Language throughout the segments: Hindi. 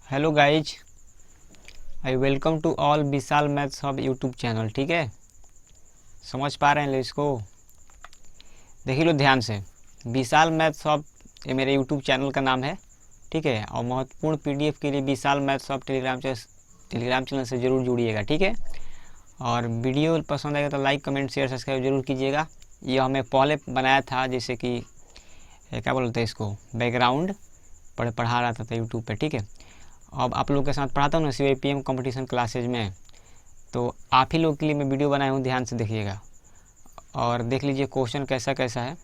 Hello guys, I welcome to all Vishal maths hub YouTube channel. ठीक है, समझ पा रहे हैं इसको? देखिए लो ध्यान से, विशाल मैथ्स हब ये मेरे यूट्यूब चैनल का नाम है। ठीक है, और महत्वपूर्ण पीडीएफ के लिए विशाल मैथ्स हब टेलीग्राम चैनल से ज़रूर जुड़िएगा। ठीक है, और वीडियो पसंद आएगा तो लाइक कमेंट शेयर सब्सक्राइब जरूर कीजिएगा। ये हमें पहले बनाया था, जैसे कि क्या बोलते हैं इसको, बैकग्राउंड पढ़ा रहा था यूट्यूब पे। ठीक है, अब आप लोग के साथ पढ़ाता हूँ ना CYPM कंपटीशन क्लासेज में, तो आप ही लोग के लिए मैं वीडियो बनाया हूँ, ध्यान से देखिएगा और देख लीजिए क्वेश्चन कैसा कैसा है।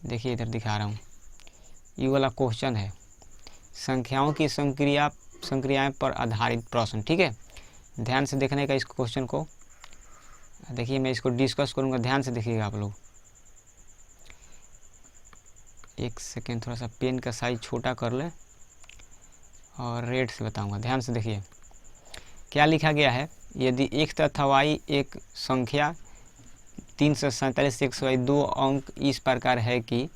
देखिए इधर दिखा रहा हूँ, ये वाला क्वेश्चन है संख्याओं की संक्रियाएं पर आधारित प्रश्न। ठीक है, ध्यान से देखने का इस क्वेश्चन को। देखिए मैं इसको डिस्कस करूँगा, ध्यान से देखिएगा आप लोग। एक सेकेंड, थोड़ा सा पेन का साइज छोटा कर ले और रेड से बताऊंगा। ध्यान से देखिए क्या लिखा गया है। यदि x तथा y एक संख्या 347 x y दो अंक इस प्रकार है कि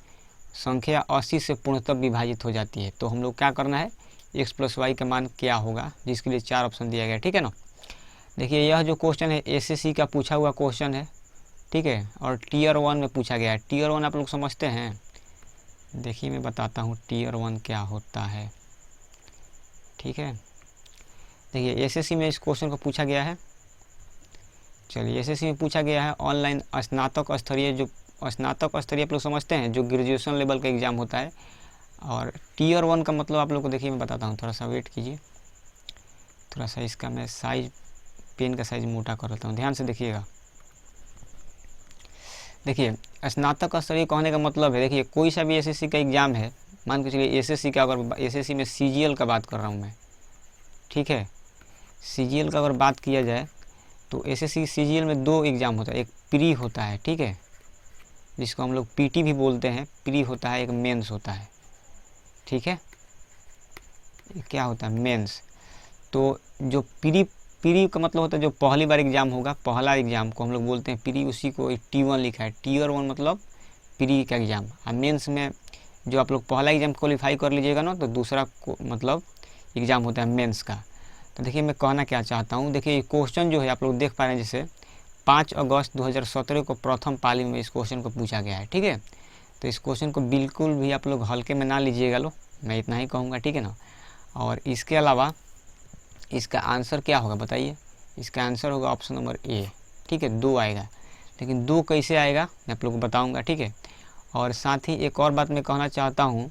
संख्या 80 से पूर्णतः विभाजित हो जाती है, तो हम लोग क्या करना है, x प्लस वाई का मान क्या होगा, जिसके लिए 4 ऑप्शन दिया गया है। ठीक है ना। देखिए यह जो क्वेश्चन है SSC का पूछा हुआ क्वेश्चन है। ठीक है, और टीयर 1 में पूछा गया है। टीयर 1 आप लोग समझते हैं? देखिए मैं बताता हूँ टीयर 1 क्या होता है। ठीक है, देखिए SSC में इस क्वेश्चन को पूछा गया है। चलिए SSC में पूछा गया है ऑनलाइन स्नातक स्तरीय आप लोग समझते हैं, जो ग्रेजुएशन लेवल का एग्ज़ाम होता है। और टीयर 1 का मतलब आप लोग को देखिए मैं बताता हूँ, थोड़ा सा वेट कीजिए। थोड़ा सा इसका मैं साइज, पेन का साइज मोटा कर लेता हूँ, ध्यान से देखिएगा। देखिए स्नातक स्तरीय कहने का मतलब है, देखिए कोई सा भी SSC का एग्ज़ाम है, मान के चलिए SSC का, अगर SSC में CGL का बात कर रहा हूँ मैं। ठीक है, CGL का अगर बात किया जाए तो SSC CGL में दो एग्ज़ाम होता है, एक प्री होता है, ठीक है, जिसको हम लोग PT भी बोलते हैं, प्री होता है, एक मेंस होता है। ठीक है, क्या होता है, मेंस। तो जो प्री का मतलब होता है जो पहली बार एग्ज़ाम होगा, पहला एग्ज़ाम को हम लोग बोलते हैं प्री, उसी को T1 लिखा है। टीयर 1 मतलब प्री का एग्ज़ाम। और मेंस में जो आप लोग पहला एग्ज़ाम क्वालिफाई कर लीजिएगा ना, तो दूसरा को मतलब एग्ज़ाम होता है मेंस का। तो देखिए मैं कहना क्या चाहता हूँ, देखिए क्वेश्चन जो है आप लोग देख पा रहे हैं, जैसे 5 अगस्त 2017 को प्रथम पाली में इस क्वेश्चन को पूछा गया है। ठीक है, तो इस क्वेश्चन को बिल्कुल भी आप लोग हल्के में ना लीजिएगा, लो मैं इतना ही कहूँगा। ठीक है ना। और इसके अलावा इसका आंसर क्या होगा बताइए? इसका आंसर होगा ऑप्शन नंबर A। ठीक है, 2 आएगा, लेकिन 2 कैसे आएगा मैं आप लोग को बताऊँगा। ठीक है, और साथ ही एक और बात मैं कहना चाहता हूँ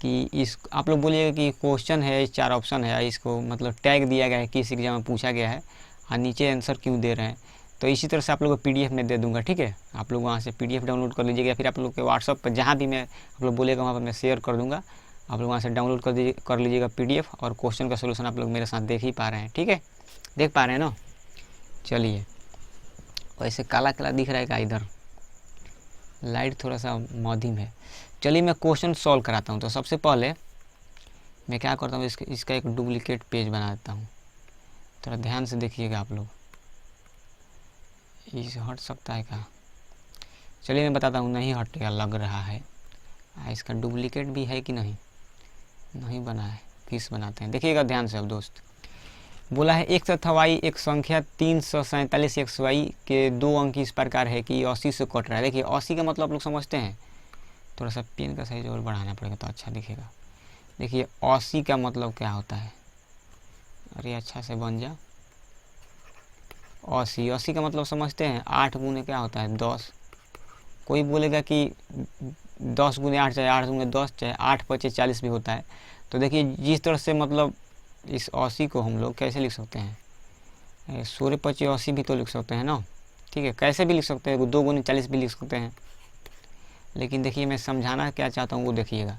कि इस आप लोग बोलिएगा कि क्वेश्चन है 4 ऑप्शन है, इसको मतलब टैग दिया गया है, किस एग्जाम में पूछा गया है, और नीचे आंसर क्यों दे रहे हैं। तो इसी तरह से आप लोग को PDF में दे दूंगा। ठीक है, आप लोग वहाँ से PDF डाउनलोड कर लीजिएगा, फिर आप लोग के व्हाट्सअप पर जहाँ भी मैं आप लोग बोलेगा वहाँ पर मैं शेयर कर दूँगा। आप लोग वहाँ से डाउनलोड कर लीजिएगा PDF, और क्वेश्चन का सोल्यूशन आप लोग मेरे साथ देख ही पा रहे हैं। ठीक है, देख पा रहे हैं ना। चलिए, वैसे काला काला दिख रहा है का, इधर लाइट थोड़ा सा मध्यम है। चलिए मैं क्वेश्चन सॉल्व कराता हूँ। तो सबसे पहले मैं क्या करता हूँ, इसका एक डुप्लीकेट पेज बना देता हूँ। थोड़ा ध्यान से देखिएगा आप लोग, इसे हट सकता है क्या? चलिए मैं बताता हूँ, नहीं हटेगा लग रहा है। इसका डुप्लीकेट भी है कि नहीं, नहीं बना है, किस बनाते हैं देखिएगा ध्यान से अब दोस्त। बोला है x तथा y एक संख्या 347 xy के दो अंक इस प्रकार है कि 80 से कट रहा है। देखिए 80 का मतलब आप लोग समझते हैं, थोड़ा सा पेन का साइज और बढ़ाना पड़ेगा तो अच्छा दिखेगा। देखिए 80 का मतलब क्या होता है, अरे अच्छा से बन जा। 80 का मतलब समझते हैं, 8 गुने क्या होता है, 10। कोई बोलेगा कि 10 गुने 8 चाहे 8 गुने 10 चाहे 8 पचे 40 भी होता है। तो देखिए जिस तरह से मतलब इस 80 को हम लोग कैसे लिख सकते हैं, 16 पचे 80 भी तो लिख सकते हैं ना। ठीक है, कैसे भी लिख सकते हैं, 2 गुने 40 भी लिख सकते हैं। लेकिन देखिए मैं समझाना क्या चाहता हूँ वो देखिएगा।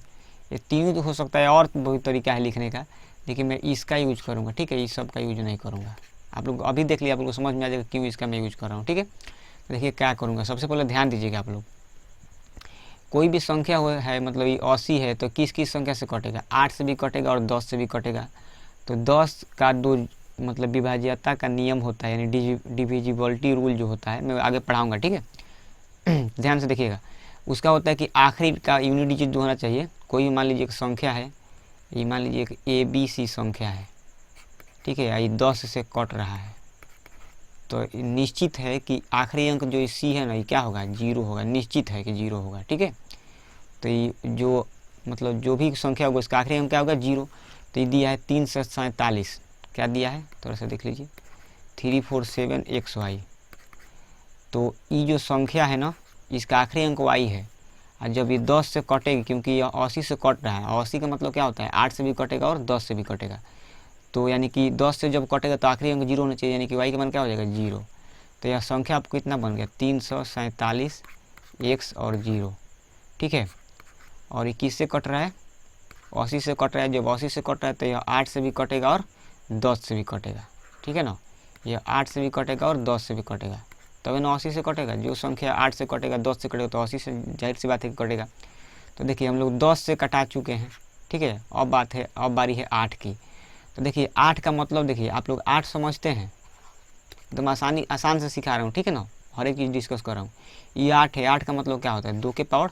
ये तीनों तो हो सकता है, और बहुत तरीका है लिखने का, लेकिन मैं इसका यूज करूँगा। ठीक है, इस सब का यूज नहीं करूँगा। आप लोग अभी देख लिया, आप लोग को समझ में आ जाएगा क्यों इसका मैं यूज कर रहा हूँ। ठीक है, तो देखिए क्या करूँगा, सबसे पहले ध्यान दीजिएगा आप लोग। कोई भी संख्या है, मतलब ये 80 है, तो किस किस संख्या से कटेगा, 8 से भी कटेगा और 10 से भी कटेगा। तो 10 का 2 मतलब विभाज्यता का नियम होता है, यानी डिविजिबिलिटी रूल जो होता है, मैं आगे पढ़ाऊँगा। ठीक है ध्यान से देखिएगा। उसका होता है कि आखिरी का यूनिट डिजिट जो होना चाहिए। कोई भी मान लीजिए एक संख्या है, ये मान लीजिए एक ABC संख्या है, ठीक है, ये 10 से कट रहा है, तो निश्चित है कि आखिरी अंक जो C है ना, ये क्या होगा, 0 होगा, निश्चित है कि 0 होगा, ठीक है। तो ये जो मतलब जो भी संख्या होगा उसका आखिरी अंक क्या होगा, 0। तो ये दिया है 347, क्या दिया है थोड़ा सा देख लीजिए, 347XY। तो ये जो संख्या है ना, इसका आखिरी अंक Y है, और जब ये 10 से कटेगी, क्योंकि ये 80 से कट रहा है, 80 का मतलब क्या होता है, 8 से भी कटेगा और 10 से भी कटेगा, तो यानी कि 10 से जब कटेगा तो आखिरी अंक 0 होना चाहिए, यानी कि Y का मान क्या हो जाएगा, 0। तो यह संख्या आपको कितना बन गया, 347 X और 0, ठीक है। और ये किससे कट रहा है, 80 से कट रहा है। जब 80 से कट रहा है तो यह 8 से भी कटेगा और 10 से भी कटेगा, ठीक है ना, यह 8 से भी कटेगा और 10 से भी कटेगा, तभी ना 80 से कटेगा। जो संख्या 8 से कटेगा 10 से कटेगा तो 80 से जाहिर सी बात है कि कटेगा। तो देखिए हम लोग 10 से कटा चुके हैं, ठीक है। अब बारी है 8 की। तो देखिए 8 का मतलब, देखिए आप लोग 8 समझते हैं, एकदम आसान से सिखा रहा हूँ, ठीक है ना, हर एक चीज़ डिस्कस कर रहा हूँ। ये 8 है, 8 का मतलब क्या होता है, 2 के पावर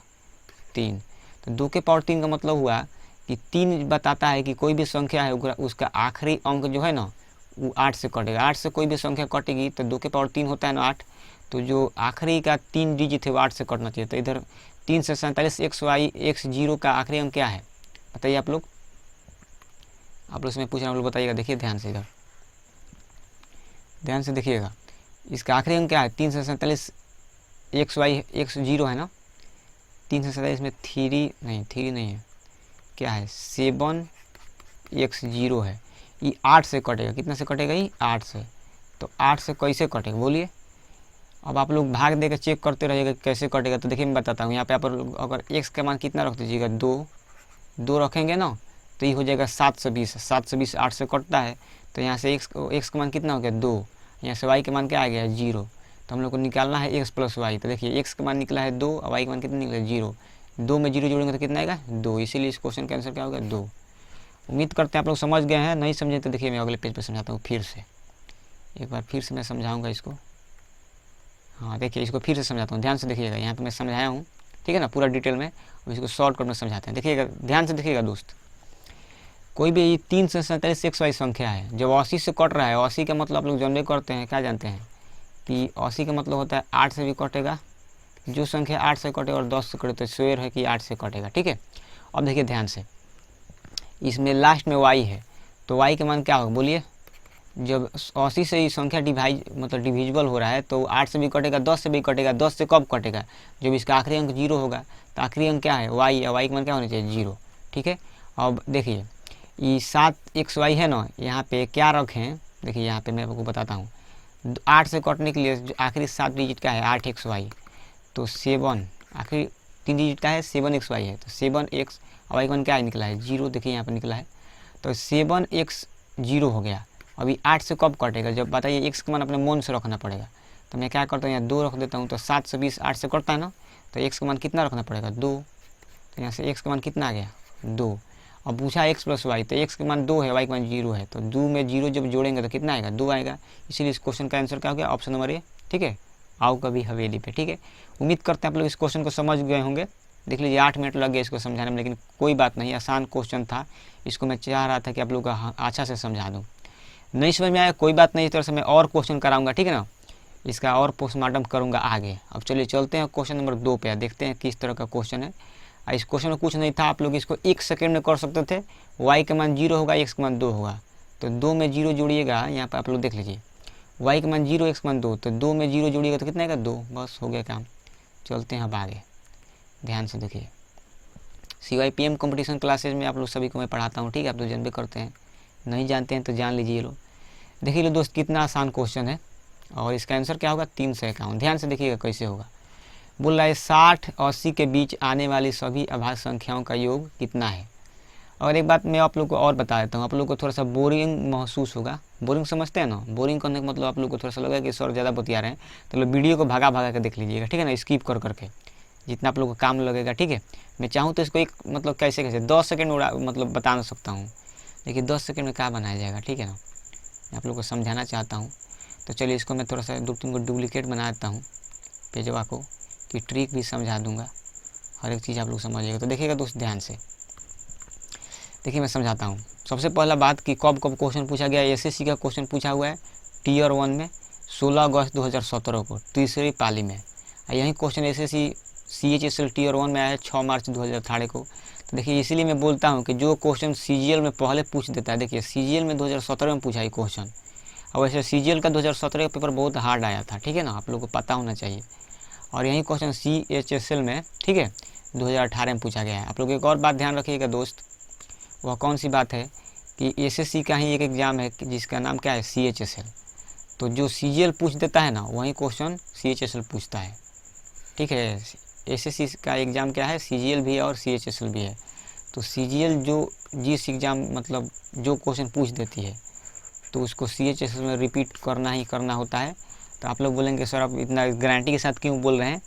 3। तो 2 के पावर 3 का मतलब हुआ कि 3 बताता है कि कोई भी संख्या है उसका आखिरी अंक जो है ना वो 8 से कटेगा। 8 से कोई भी संख्या कटेगी तो 2 के पावर 3 होता है ना 8, तो जो आखिरी का 3 डिजिट है वो 8 से कटना चाहिए। तो इधर 347 X0 का आखिरी अंक क्या है बताइए आप लोग इसमें पूछ रहे हैं, आप लोग बताइएगा। देखिए ध्यान से, इधर ध्यान से देखिएगा, इसका आखिरी अंक क्या है, 347 X0 है ना, 347 में 3 नहीं है, क्या है, 7X0 है। ये 8 से कटेगा, कितना से कटेगा, ये 8 से। तो 8 से कैसे कटेगा बोलिए। अब आप लोग भाग देकर चेक करते रहिएगा कैसे कटेगा। तो देखिए मैं बताता हूँ, यहाँ पे आप लोग अगर x का मान कितना रख दीजिएगा, 2 रखेंगे ना, तो ये हो जाएगा 720। 720 8 से कटता है, तो यहाँ से x का मान कितना हो गया, 2। यहाँ से y का मान क्या आ गया, 0। तो हम लोग को निकालना है x प्लस वाई। तो देखिए x का मान निकला है 2 और y का मान कितना निकला है, 0। 2 में 0 जोड़ेंगे तो कितना आएगा, 2। इसीलिए इस क्वेश्चन का आंसर क्या होगा, 2। उम्मीद करते हैं आप लोग समझ गए हैं। नहीं समझे तो देखिए मैं अगले पेज पर समझाता हूँ फिर से, एक बार फिर से मैं समझाऊँगा इसको। हाँ देखिए इसको फिर से समझाता हूँ, ध्यान से देखिएगा। यहाँ पे मैं समझाया हूँ, ठीक है ना, पूरा डिटेल में। इसको शॉर्टकट में समझाते हैं, देखिएगा ध्यान से देखिएगा दोस्त। कोई भी 347 XY संख्या है, जब 80 से कट रहा है, 80 का मतलब आप लोग जानबे करते हैं, क्या जानते हैं कि 80 का मतलब होता है 8 से भी कटेगा, जो संख्या 8 से कटेगा और 10 से कटे तो श्योर है कि 8 से कटेगा, ठीक है। अब देखिए ध्यान से, इसमें लास्ट में y है, तो y का मान क्या होगा बोलिए। जब 80 से ये संख्या डिविजिबल हो रहा है तो 8 से भी कटेगा, 10 से भी कटेगा। 10 से कब कटेगा, जब इसका आखिरी अंक 0 होगा। तो आखिरी अंक क्या है, y है, y का मान क्या होना चाहिए, 0, ठीक है। अब देखिए ये 7XY है ना, यहाँ पे क्या रखें, देखिए यहाँ पे मैं आपको बताता हूँ। 8 से कटने के लिए जो आखिरी 7 डिजिट का है 8XY, तो 7 आखिरी 3 डिजिट का है 7XY है, तो 7x और y का मान क्या है, निकला है 0। देखिए यहाँ पर निकला है, तो 7x0 हो गया। अभी 8 से कब कटेगा, जब बताइए x का मान अपने मन से रखना पड़ेगा। तो मैं क्या करता हूँ, यहाँ 2 रख देता हूँ, तो 7 से 20 8 से कटता है ना, तो x का मान कितना रखना पड़ेगा, 2। तो यहाँ से x का मान कितना आ गया, 2। अब पूछा x प्लस वाई, तो x का मान 2 है, y का मान 0 है, तो 2 में 0 जब जोड़ेंगे तो कितना आएगा, 2 आएगा। इसीलिए इस क्वेश्चन का आंसर क्या हो गया, ऑप्शन नंबर ए, ठीक है। आओ कभी हवेली पे, ठीक है। उम्मीद करते हैं आप लोग इस क्वेश्चन को समझ गए होंगे। देख लीजिए 8 मिनट लग गए इसको समझाने में, लेकिन कोई बात नहीं, आसान क्वेश्चन था। इसको मैं चाह रहा था कि आप लोग अच्छा से समझा दूँ। नहीं समझ में आया कोई बात नहीं, इस तरह से मैं और क्वेश्चन कराऊंगा, ठीक है ना, इसका और पोस्टमार्टम करूंगा आगे। अब चलिए चलते हैं क्वेश्चन नंबर 2 पे, देखते हैं किस तरह का क्वेश्चन है। इस क्वेश्चन में कुछ नहीं था, आप लोग इसको 1 सेकेंड में कर सकते थे। y का मान 0 होगा, x का मान 2 होगा, तो 2 में 0 जोड़िएगा। यहाँ पर आप लोग देख लीजिए, y का मान 0, x का मान 2, तो 2 में 0 जोड़िएगा तो कितना आएगा, 2। बस हो गया काम। चलते हैं अब आगे, ध्यान से देखिए। CYPM कॉम्पिटिशन क्लासेज में आप लोग सभी को मैं पढ़ाता हूँ, ठीक है। आप लोग जानबे करते हैं, नहीं जानते हैं तो जान लीजिए लोग। देखिए लो दोस्त, कितना आसान क्वेश्चन है और इसका आंसर क्या होगा, 351। ध्यान से देखिएगा कैसे होगा। बोल रहा है 60-80 के बीच आने वाली सभी अभाज्य संख्याओं का योग कितना है। और एक बात मैं आप लोग को और बता देता हूँ, आप लोग को थोड़ा सा बोरिंग महसूस होगा। बोरिंग समझते हैं ना, बोरिंग करने का मतलब आप लोग को थोड़ा सा लगा कि सर ज़्यादा बतिया रहे हैं, तो लोग वीडियो को भगा भगा के देख लीजिएगा, ठीक है ना, स्किप कर करके, जितना आप लोग को काम लगेगा, ठीक है। मैं चाहूँ तो इसको एक मतलब कैसे 10 सेकेंड मतलब बता सकता हूँ। देखिए 10 सेकेंड में क्या बनाया जाएगा, ठीक है ना, मैं आप लोग को समझाना चाहता हूँ। तो चलिए इसको मैं थोड़ा सा 2-3 को डुप्लीकेट बना देता हूँ पेजवा को, कि ट्रिक भी समझा दूँगा। हर एक चीज़ आप लोग समझिएगा। तो देखिएगा दोस्त ध्यान से, देखिए मैं समझाता हूँ। सबसे पहला बात कि कब कब क्वेश्चन पूछा गया। एसएससी का क्वेश्चन पूछा हुआ है टीयर 1 में 16 अगस्त 2017 को तीसरी पाली में। यही क्वेश्चन एसएससी CHSL टीयर 1 में आया है 6 मार्च 2018 को। तो देखिए इसीलिए मैं बोलता हूँ कि जो क्वेश्चन CGL में पहले पूछ देता है, देखिए CGL में 2017 में पूछा है क्वेश्चन, और वैसे CGL का 2017 का पेपर बहुत हार्ड आया था, ठीक है ना, आप लोगों को पता होना चाहिए। और यही क्वेश्चन CHSL में, ठीक है, 2018 में पूछा गया है। आप लोग एक और बात ध्यान रखिएगा दोस्त, वह कौन सी बात है कि एसएससी का ही एक एग्ज़ाम है जिसका नाम क्या है, CHSL। तो जो CGL पूछ देता है ना, वही क्वेश्चन CHSL पूछता है, ठीक है। एसएससी का एग्ज़ाम क्या है, CGL भी है और CHSL भी है। तो CGL जो जिस एग्ज़ाम मतलब जो क्वेश्चन पूछ देती है तो उसको CHSL में रिपीट करना ही करना होता है। तो आप लोग बोलेंगे सर आप इतना गारंटी के साथ क्यों बोल रहे हैं,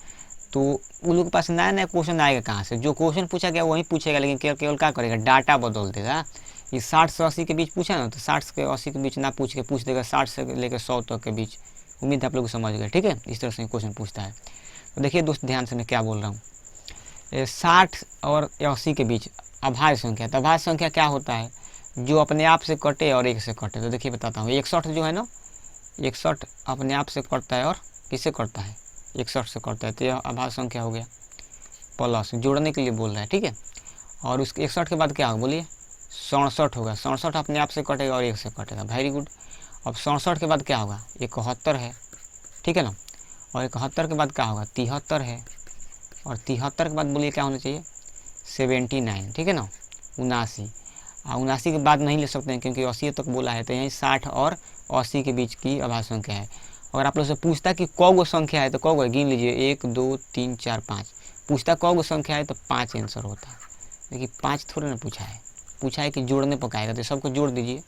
तो उन लोग के पास नया नया क्वेश्चन आएगा कहाँ से। जो क्वेश्चन पूछा गया वही पूछेगा, लेकिन केवल क्या करेगा, डाटा बदल देगा। ये 60 से 80 के बीच पूछा ना, तो 60 से 80 के बीच ना पूछ देगा 60 से लेकर 100 तक के बीच। उम्मीद है आप लोग समझ गए, ठीक है। इस तरह से क्वेश्चन पूछता है। तो देखिए दोस्त ध्यान से मैं क्या बोल रहा हूँ, 60 और 80 के बीच अभाज्य संख्या। तो अभाज्य संख्या क्या होता है, जो अपने आप से कटे और एक से कटे। तो देखिए बताता हूँ, 61 जो है ना, 61 अपने आप से कटता है और किससे कटता है, 61 से कटता है। तो यह अभाज्य संख्या हो गया, प्लस जोड़ने के लिए बोल रहा है, ठीक है। और उसके 61 के बाद क्या होगा बोलिए, 67 होगा। 67 अपने आप से कटेगा और एक से कटेगा, वेरी गुड। अब 67 के बाद क्या होगा, 71 है, ठीक है ना। और 71 के बाद क्या होगा, 73 है। और 73 के बाद बोलिए क्या होना चाहिए, 79, ठीक है ना, 79। 79 के बाद नहीं ले सकते हैं क्योंकि 80 तक बोला है। तो यही 60 और 80 के बीच की अभाज्य संख्या है। अगर आप लोग से पूछता कि कौगो संख्या है तो कौगो गिन लीजिए, 1 2 3 4 5। पूछता कौगो संख्या है तो 5 आंसर होता है। देखिए 5 थोड़ा ना पूछा है कि जोड़ने पकाएगा, तो सबको जोड़ दीजिए।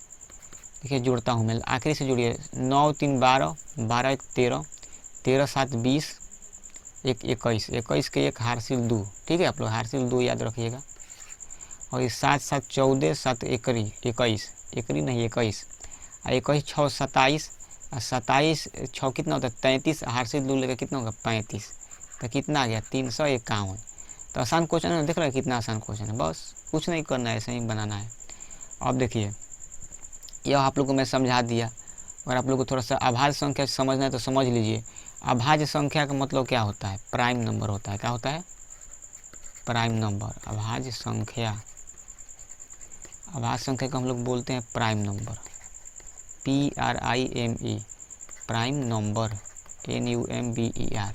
देखिए जोड़ता हूँ मैं, आखिरी से जोड़िए, 9 3 12, 12 1 13, 13 7 20, 1 21, 21 के 1 हारसिल 2, ठीक है। आप लोग हारसिल 2 याद रखिएगा। और ये 7 7 14, 7 एकरी 21, एकरी नहीं 21, और 21 6 27, और 27 6 कितना होता है 33, हारसिल 2 लेकर कितना होगा 35। तो कितना आ गया 351। तो आसान क्वेश्चन है, देख रहे हैं कितना आसान क्वेश्चन है, बस कुछ नहीं करना है, ऐसे ही बनाना है। अब देखिए यह आप लोग को मैं समझा दिया। अगर आप लोग को थोड़ा सा अभाज्य संख्या समझना है तो समझ लीजिए। अभाज्य संख्या का मतलब क्या होता है, प्राइम नंबर होता है। क्या होता है, प्राइम नंबर। अभाज्य संख्या, अभाज्य संख्या को हम लोग बोलते हैं prime number, PRIME, prime number, NUMBER,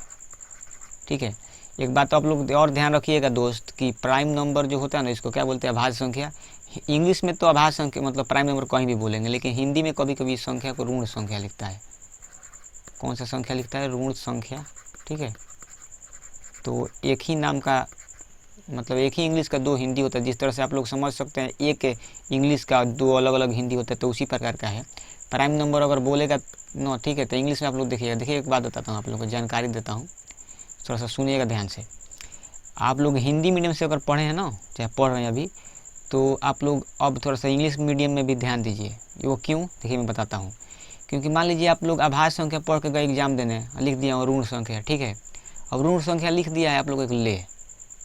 ठीक है। एक बात तो आप लोग और ध्यान रखिएगा दोस्त कि प्राइम नंबर जो होता है ना, इसको क्या बोलते हैं, अभाज्य संख्या। इंग्लिश में तो अभाज्य संख्या मतलब प्राइम नंबर कहीं भी बोलेंगे, लेकिन हिंदी में कभी कभी इस संख्या को ऋण संख्या लिखता है। कौन सा संख्या लिखता है, ऋण संख्या, ठीक है। तो एक ही नाम का मतलब एक ही इंग्लिश का दो हिंदी होता है। जिस तरह से आप लोग समझ सकते हैं एक इंग्लिश का दो अलग अलग हिंदी होता है, तो उसी प्रकार का है प्राइम नंबर। अगर बोलेगा नो, ठीक है, तो इंग्लिश में आप लोग देखिएगा। देखिए एक बात बताता हूँ, आप लोग को जानकारी देता हूँ, थोड़ा सा सुनिएगा ध्यान से। आप लोग हिंदी मीडियम से अगर पढ़े हैं ना, चाहे पढ़ रहे हैं अभी, तो आप लोग अब थोड़ा सा इंग्लिश मीडियम में भी ध्यान दीजिए। वो क्यों, देखिए मैं बताता हूँ। क्योंकि मान लीजिए आप लोग अभाज्य संख्या पढ़ के गए एग्जाम देने, लिख दिया ऋण संख्या, ठीक है। अब ऋण संख्या लिख दिया है आप लोग, एक ले,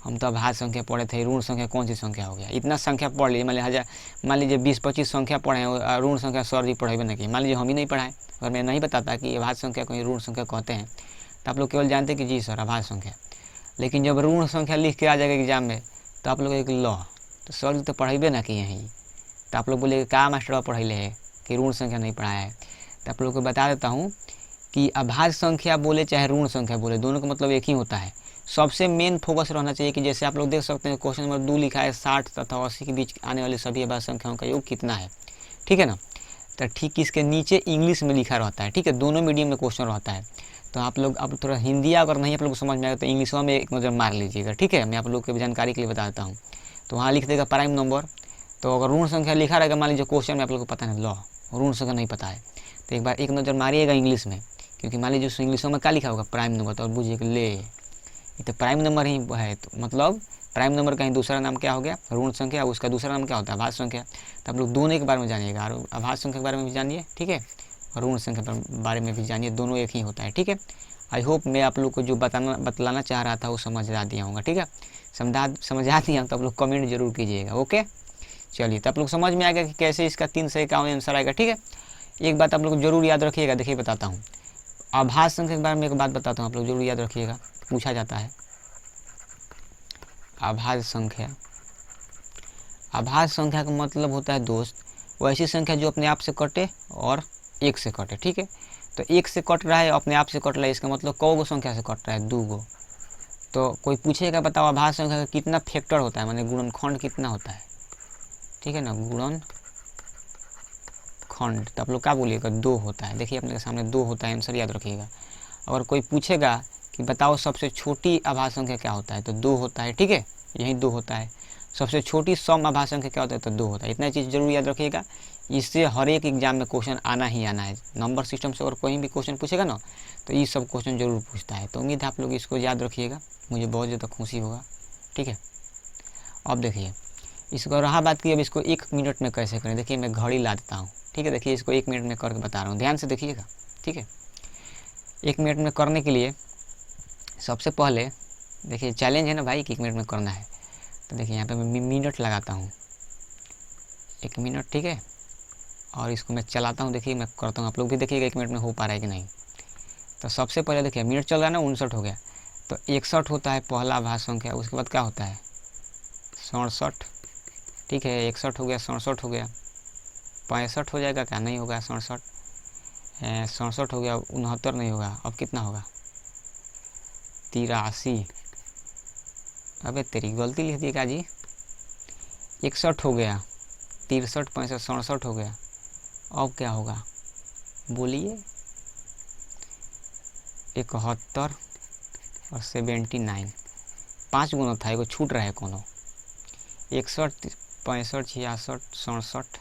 हम तो अभाज्य संख्या पढ़े थे, ऋण संख्या कौन सी संख्या हो गया। इतना संख्या पढ़ लीजिए, मान लीजिए 20-25 संख्या पढ़े हैं, ऋण संख्या सर जी पढ़ेबे नहीं की, मान लीजिए हम ही नहीं पढ़ाए। अगर मैं नहीं बताता कि अभाज्य संख्या को ऋण संख्या कहते हैं, तो आप लोग केवल जानते कि जी सर अभाज्य संख्या। लेकिन जब ऋण संख्या लिख के आ जाएगा एग्जाम में, तो आप लोग एक लो, तो सर जी तो पढ़ेबे ना किए हैं, तो आप लोग बोले क्या मास्टर पढ़ैले है कि ऋण संख्या नहीं पढ़ाया है। तो आप लोग को बता देता हूँ कि अभाज्य संख्या बोले चाहे ऋण संख्या बोले, दोनों का मतलब एक ही होता है। सबसे मेन फोकस रहना चाहिए कि जैसे आप लोग देख सकते हैं क्वेश्चन नंबर 2 लिखा है 60 तथा 80 के बीच आने वाली सभी अभाज्य संख्याओं का योग कितना है, ठीक है ना। तो ठीक इसके नीचे इंग्लिश में लिखा रहता है, ठीक है, दोनों मीडियम में क्वेश्चन रहता है। तो आप लोग अब थोड़ा हिंदी अगर नहीं आप लोग को समझ में आएगा तो इंग्लिश में एक नज़र मार लीजिएगा, ठीक है। मैं आप लोग की जानकारी के लिए बताता हूँ। तो वहाँ लिख देगा प्राइम नंबर। तो अगर ऋण संख्या लिखा रहेगा, मान लीजिए क्वेश्चन में आप लोग को पता नहीं, लो ऋण संख्या नहीं पता है, तो एक बार एक नज़र मारिएगा इंग्लिश में, क्योंकि मान लीजिए उस इंग्लिश में क्या लिखा होगा प्राइम नंबर, तो बुझिए कि ले ये तो प्राइम नंबर ही है। तो मतलब प्राइम नंबर का ही दूसरा नाम क्या हो गया, ऋण संख्या, उसका दूसरा नाम क्या होता है, अभाज्य संख्या। तो आप लोग दोनों के बारे में जानिएगा, और अभाज्य संख्या के बारे में भी जानिए, ठीक है, और ऋण संख्या के बारे में भी जानिए, दोनों एक ही होता है, ठीक है। आई होप मैं आप लोग को जो बतलाना चाह रहा था वो समझा दिया होगा, ठीक है। समझा दिया तो आप लोग कमेंट जरूर कीजिएगा, ओके। चलिए, तो आप लोग समझ में आ गया कि कैसे इसका 3 से 51 आंसर आएगा, ठीक है। एक बात आप लोग जरूर याद रखिएगा, देखिए बताता हूँ, आभास संख्या के बारे में एक बात बताता हूँ, आप लोग जरूर याद रखिएगा, पूछा जाता है। आभास संख्या, आभास संख्या का मतलब होता है दोस्त वो ऐसी संख्या जो अपने आप से कटे और 1 से कटे, ठीक है। तो 1 से कट रहा है, अपने आप से कट रहा है, इसका मतलब कौ गो संख्या से कट रहा है, 2 गो। तो कोई पूछेगा बताओ आभास संख्या का कितना फैक्टर होता है, माने गुणनखंड कितना होता है, ठीक है ना, गुणनखंड। तो आप लोग क्या बोलिएगा, 2 होता है। देखिए अपने सामने 2 होता है, आंसर याद रखिएगा। अगर कोई पूछेगा कि बताओ सबसे छोटी आभास संख्या क्या होता है, तो 2 होता है, ठीक है, यही 2 होता है। सबसे छोटी सम आभास संख्या क्या होता है, तो 2 होता है। इतना चीज़ जरूर याद रखिएगा, इससे हर एक एग्जाम में क्वेश्चन आना ही आना है। नंबर सिस्टम से अगर कोई भी क्वेश्चन पूछेगा ना, तो ये सब क्वेश्चन जरूर पूछता है। तो उम्मीद है आप लोग इसको याद रखिएगा, मुझे बहुत ज़्यादा खुशी होगा, ठीक है। अब देखिए, इसको रहा बात की अब इसको 1 मिनट में कैसे करें। देखिए मैं घड़ी ला देता हूँ, ठीक है। देखिए इसको 1 मिनट में करके बता रहा हूँ, ध्यान से देखिएगा, ठीक है। 1 मिनट में करने के लिए सबसे पहले देखिए चैलेंज है ना भाई कि 1 मिनट में करना है। तो देखिए यहाँ पे मैं मिनट लगाता हूँ, 1 मिनट, ठीक है। और इसको मैं चलाता हूँ, देखिए मैं करता हूँ, आप लोग भी देखिएगा 1 मिनट में हो पा रहा है कि नहीं। तो सबसे पहले देखिए मिनट चल रहा है ना, 59 हो गया। तो 61 होता है पहला आभास संख्या, उसके बाद क्या होता है 67, ठीक है। 61 हो गया, 67 हो गया, 65 हो जाएगा क्या, नहीं होगा, 67 67 हो गया, 69 नहीं होगा, अब कितना होगा 83। अबे तेरी गलती लिख दी क्या जी, 61 हो गया, 63, 65, 67 हो गया, अब क्या होगा बोलिए, 71 और 79, 5 गुना था, एगो छूट रहा है कोनो, 61, 65, 66, 67,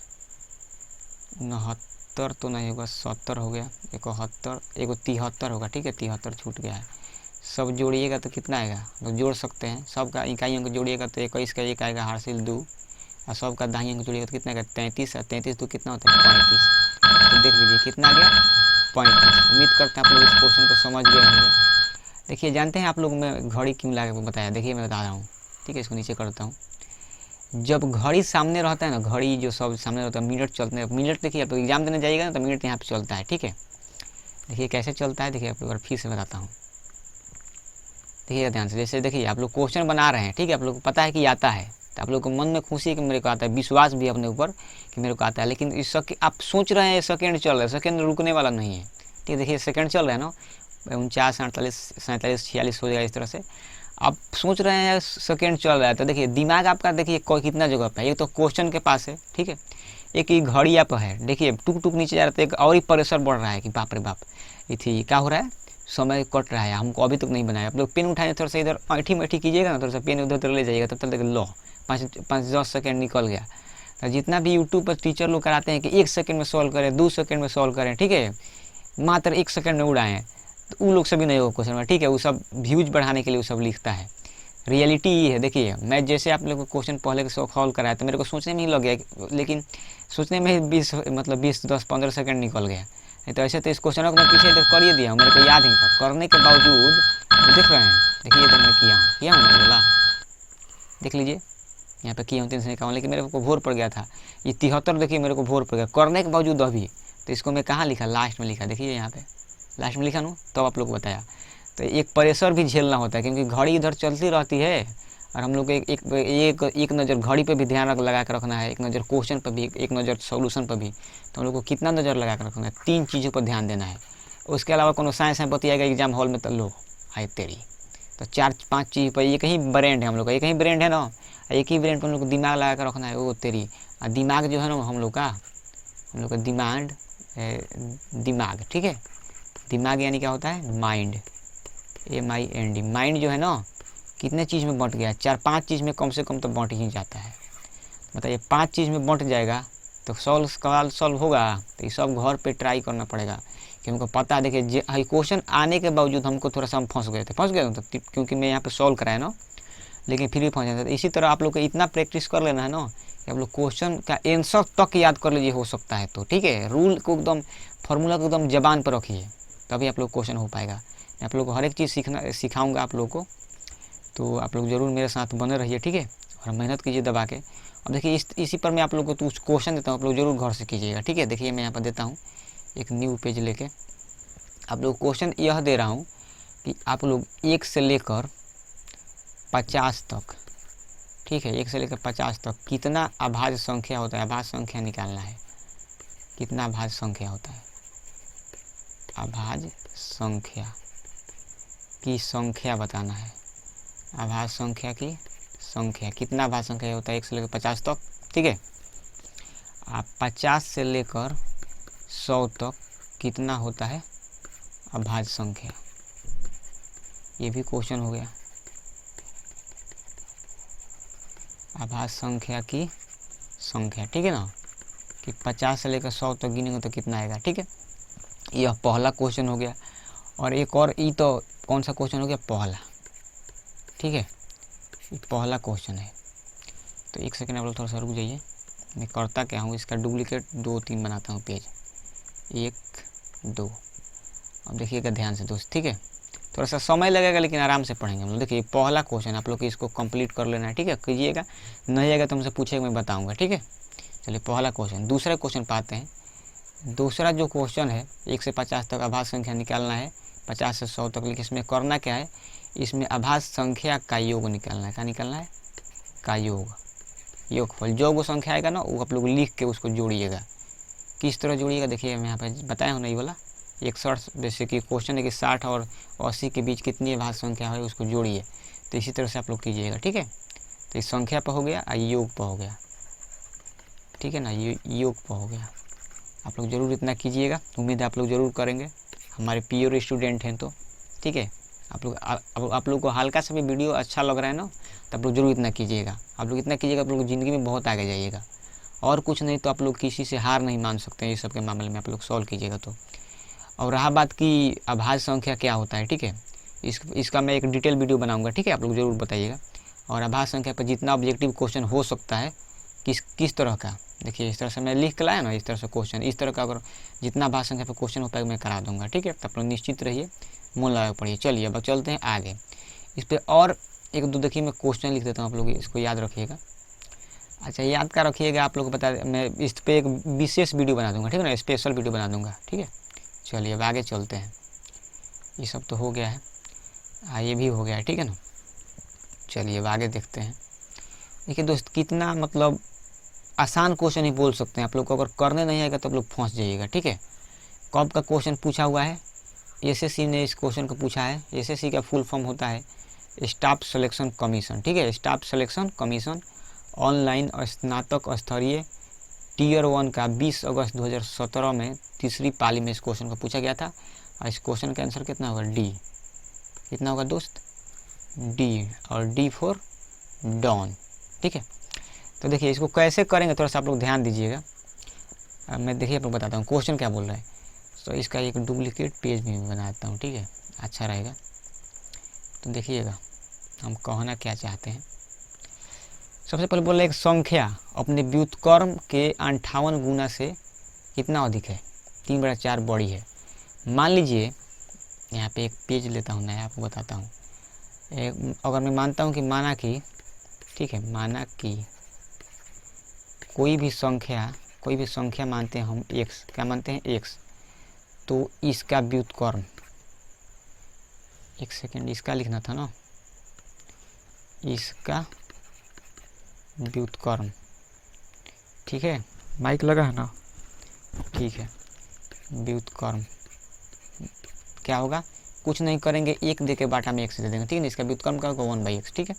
69 तो नहीं होगा, 70 हो गया, 71, एगो 73 होगा, ठीक है, 73 छूट गया है। सब जोड़िएगा तो कितना आएगा, तो जोड़ सकते हैं, सब का इकाइयों को जोड़िएगा तो 21 का 1 आएगा, हासिल 2, और सब का दाहियों को जोड़िएगा तो कितना आएगा 33, और 33 तो कितना होता है 35। तो देख लीजिए कितना आ गया 35। उम्मीद करते हैं आप लोग इस क्वेश्चन को समझ गए होंगे। देखिए जानते हैं आप लोग मैं घड़ी क्यों ला के बताया, देखिए मैं बता रहा हूँ, ठीक है। इसको नीचे करता हूँ, जब घड़ी सामने रहता है ना, घड़ी जो सब सामने रहता है, मिनट चलते हैं, मिनट देखिए आप एग्जाम देने जाइएगा ना तो मिनट यहाँ पे चलता है, ठीक है। देखिए कैसे चलता है, देखिए आप लोग फिर से बताता हूँ, देखिए ध्यान से। जैसे देखिए आप लोग क्वेश्चन बना रहे हैं, ठीक है, आप लोग को पता है कि आता है, तो आप लोग को मन में खुशी है कि मेरे को आता है, विश्वास भी अपने ऊपर कि मेरे को आता है। लेकिन इस आप सोच रहे हैं सेकेंड चल रहा है, सेकेंड रुकने वाला नहीं है, ठीक है। देखिए सेकेंड चल रहा है ना, 49, 48, 47, 46 हो जाएगा इस तरह से। आप सोच रहे हैं सेकेंड चल रहा है, तो देखिए दिमाग आपका देखिए कितना जगह पे है, ये तो क्वेश्चन के पास है, ठीक है। एक ही घड़ी आप है, देखिए टुक टुक नीचे जा रहा है, एक और ही प्रेशर बढ़ रहा है कि बाप रे बाप, ये क्या हो रहा है, समय कट रहा है, हमको अभी तक नहीं बनाया। आप लोग पेन उठाए थोड़ा सा इधर ऐठी कीजिएगा ना, थोड़ा सा पेन उधर ले जाइएगा, तब तक देखिए लो 5-10 सेकेंड निकल गया। तो जितना भी यूट्यूब पर टीचर लोग कराते हैं कि 1 सेकेंड में सॉल्व करें, 2 सेकेंड में सॉल्व करें, ठीक है, मात्र 1 सेकेंड में उड़ाएँ, तो वो लोग सभी नहीं होगा क्वेश्चन में, ठीक है। वो सब व्यूज बढ़ाने के लिए वो सब लिखता है। रियलिटी ये है, देखिए मैं जैसे आप लोगों को क्वेश्चन पहले के सॉल्व कराया तो मेरे को सोचने में ही लग गया, लेकिन सोचने में 20 10 15 सेकंड निकल गया। नहीं तो ऐसे तो इस क्वेश्चन को मैं पीछे इधर कर ही दिया हूँ, मेरे को याद ही था, करने के बावजूद देख रहे हैं, देखिए इधर मैं किया हूँ मैंने बोला, देख लीजिए यहाँ पे किया हूँ 351, लेकिन मेरे को भोर पड़ गया था। ये 73 देखिए मेरे को भोर पड़ गया करने के बावजूद अभी। तो इसको मैं कहाँ लिखा, लास्ट में लिखा, देखिए यहाँ पे लास्ट में लिखा ना, तब आप लोग को बताया। तो एक प्रेशर भी झेलना होता है, क्योंकि घड़ी इधर चलती रहती है और हम लोग एक नज़र घड़ी पे भी ध्यान लगा कर रखना है, एक नज़र क्वेश्चन पर भी, एक नज़र सॉल्यूशन पर भी। तो हम लोग को कितना नज़र लगा कर रखना है, 3 चीज़ों पर ध्यान देना है। उसके अलावा कोनो साइंस में बतियाएगा एग्जाम हॉल में तो लो हाय तेरी, तो 4-5 चीज़ पर एक ही ब्रेंड है हम लोग का, एक ही ब्रेंड है ना, एक ही ब्रेंड पर हम लोग को दिमाग लगा कर रखना है, वो तेरी। और दिमाग जो है ना हम लोग का दिमाग, ठीक है। दिमाग यानी क्या होता है, माइंड, MIND। माइंड जो है ना कितने चीज़ में बंट गया है, 4-5 चीज़ में कम से कम तो बंट ही जाता है। बताइए 5 चीज़ में बंट जाएगा तो सवाल सॉल्व होगा। तो ये सब घर पे ट्राई करना पड़ेगा, कि हमको पता है। देखिए क्वेश्चन आने के बावजूद हमको थोड़ा सा हम फंस गए थे, क्योंकि मैं यहाँ पे सॉल्व कराया ना, लेकिन फिर भी फंस जाता था। इसी तरह आप लोग को इतना प्रैक्टिस कर लेना है ना कि आप लोग क्वेश्चन का आंसर तक याद कर लीजिए, हो सकता है तो, ठीक है। रूल को एकदम, फार्मूला को एकदम जबान पर रखिए, तभी आप लोग क्वेश्चन हो पाएगा। मैं आप लोग को हर एक चीज़ सिखाऊंगा आप लोग को, तो आप लोग ज़रूर मेरे साथ बने रहिए, ठीक है, और मेहनत कीजिए दबा के। अब देखिए इसी पर मैं आप लोग को कुछ क्वेश्चन देता हूँ, आप लोग ज़रूर घर से कीजिएगा, ठीक है। देखिए मैं यहाँ पर देता हूँ एक न्यू पेज लेके, आप लोग क्वेश्चन यह दे रहा हूँ कि आप लोग 1 से लेकर 50 तक, ठीक है, 1 से लेकर 50 तक कितना अभाज्य संख्या होता है, अभाज्य संख्या निकालना है, कितना अभाज्य संख्या होता है, अभाज्य संख्या की संख्या बताना है, अभाज्य संख्या की संख्या, कितना अभाज्य संख्या होता है 1 से लेकर 50 तक, ठीक है। आप 50 से लेकर 100 तक कितना होता है अभाज्य संख्या, ये भी क्वेश्चन हो गया। अभाज्य संख्या की संख्या, ठीक है ना, कि 50 से लेकर 100 तक गिनेंगे तो कितना आएगा, ठीक है। यह पहला क्वेश्चन हो गया। और एक और ये तो कौन सा क्वेश्चन हो गया, पहला, ठीक है, ये पहला क्वेश्चन है। तो एक सेकंड आप लोग थोड़ा सा रुक जाइए, मैं करता क्या हूँ, इसका डुप्लीकेट 2-3 बनाता हूँ पेज, 1 2। अब देखिएगा ध्यान से दोस्त, ठीक है, थोड़ा सा समय लगेगा लेकिन आराम से पढ़ेंगे हम लोग। देखिए पहला क्वेश्चन आप लोग को इसको कंप्लीट कर लेना है, ठीक है, कीजिएगा, नहीं आएगा तो हमसे पूछेगा, मैं बताऊंगा, ठीक है। चलिए पहला क्वेश्चन। दूसरा क्वेश्चन पाते हैं। दूसरा जो क्वेश्चन है 1 से 50 तक अभाज्य संख्या निकालना है, 50 से 100 तक, लेकिन इसमें करना क्या है, इसमें अभाज्य संख्या का योग निकालना है। क्या निकालना है, का योग, योगफल, जो वो संख्या आएगा ना वो आप लोग लिख के उसको जोड़िएगा। किस तरह जोड़िएगा, देखिए मैं यहाँ पर बताया हूँ, नहीं बोला, 61 जैसे कि क्वेश्चन है कि 60 और 80 के बीच कितनी अभाज्य संख्या है उसको जोड़िए, तो इसी तरह से आप लोग कीजिएगा, ठीक है। तो इस संख्या पर हो गया और योग पर हो गया, ठीक है ना, ये योग पर हो गया। आप लोग ज़रूर इतना कीजिएगा, उम्मीद है आप लोग ज़रूर करेंगे, हमारे प्योर स्टूडेंट हैं तो, ठीक है। आप लोग को हल्का सा भी वीडियो अच्छा लग रहा है ना, तो आप लोग ज़रूर इतना कीजिएगा। आप लोग इतना कीजिएगा, आप लोग ज़िंदगी में बहुत आगे जाइएगा, और कुछ नहीं तो आप लोग किसी से हार नहीं मान सकते हैं, ये सब के मामले में आप लोग सॉल्व कीजिएगा तो। और रहा बात की अभाज्य संख्या क्या होता है, ठीक है, इसका मैं एक डिटेल वीडियो बनाऊंगा, ठीक है, आप लोग ज़रूर बताइएगा। और अभाज्य संख्या पर जितना ऑब्जेक्टिव क्वेश्चन हो सकता है, किस तरह का, देखिए इस तरह से मैं लिख के लाया ना, इस तरह से क्वेश्चन, इस तरह का अगर जितना अभाज्य संख्या पर क्वेश्चन हो पाएगा मैं करा दूंगा, ठीक है। तो आप लोग निश्चित रहिए, मन लगा पढ़िए। चलिए अब चलते हैं आगे, इस पर और 1-2 देखिए मैं क्वेश्चन लिख देता हूँ, आप लोग इसको याद रखिएगा। अच्छा याद का रखिएगा, आप लोग को बता, मैं इस पर एक विशेष वीडियो बना दूंगा, ठीक है ना, स्पेशल वीडियो बना दूंगा, ठीक है। चलिए अब आगे चलते हैं, ये सब तो हो गया है, ये भी हो गया है, ठीक है ना। चलिए अब आगे देखते हैं। देखिए दोस्त कितना मतलब आसान क्वेश्चन ही बोल सकते हैं, आप लोग को अगर करने नहीं आएगा तो आप लोग फंस जाइएगा, ठीक है। कब का क्वेश्चन पूछा हुआ है, एसएससी ने इस क्वेश्चन को पूछा है। एसएससी का फुल फॉर्म होता है स्टाफ सिलेक्शन कमीशन, ठीक है, स्टाफ सिलेक्शन कमीशन, ऑनलाइन स्नातक स्तरीय टीयर 1 का 20 अगस्त 2017 में तीसरी पाली में इस क्वेश्चन को पूछा गया था। और इस क्वेश्चन का आंसर कितना होगा, डी, कितना होगा दोस्त, डी, और डी फॉर डॉन, ठीक है। तो देखिए इसको कैसे करेंगे थोड़ा सा आप लोग ध्यान दीजिएगा। मैं देखिए आप लोग बताता हूँ क्वेश्चन क्या बोल रहा है। तो इसका एक डुप्लीकेट पेज भी बनाता हूँ, ठीक है, अच्छा रहेगा। तो देखिएगा हम कहना क्या चाहते हैं। सबसे पहले बोल रहे एक संख्या अपने व्युत्क्रम के 58 गुना से कितना अधिक है, 3/4 बड़ी है। मान लीजिए यहाँ पे एक पेज लेता हूँ नया, आपको बताता हूँ। अगर मैं मानता हूँ कि माना कि, ठीक है, माना कि कोई भी संख्या मानते हैं हम x, क्या मानते हैं x, तो इसका व्युत्क्रम, एक सेकेंड इसका लिखना था ना, इसका व्युत्क्रम, ठीक है, माइक लगा है ना, ठीक है, व्युत्क्रम क्या होगा, कुछ नहीं करेंगे, 1 दे के बाटा में x दे देंगे, ठीक है ना, इसका व्युत्क्रम का होगा 1/x, ठीक है।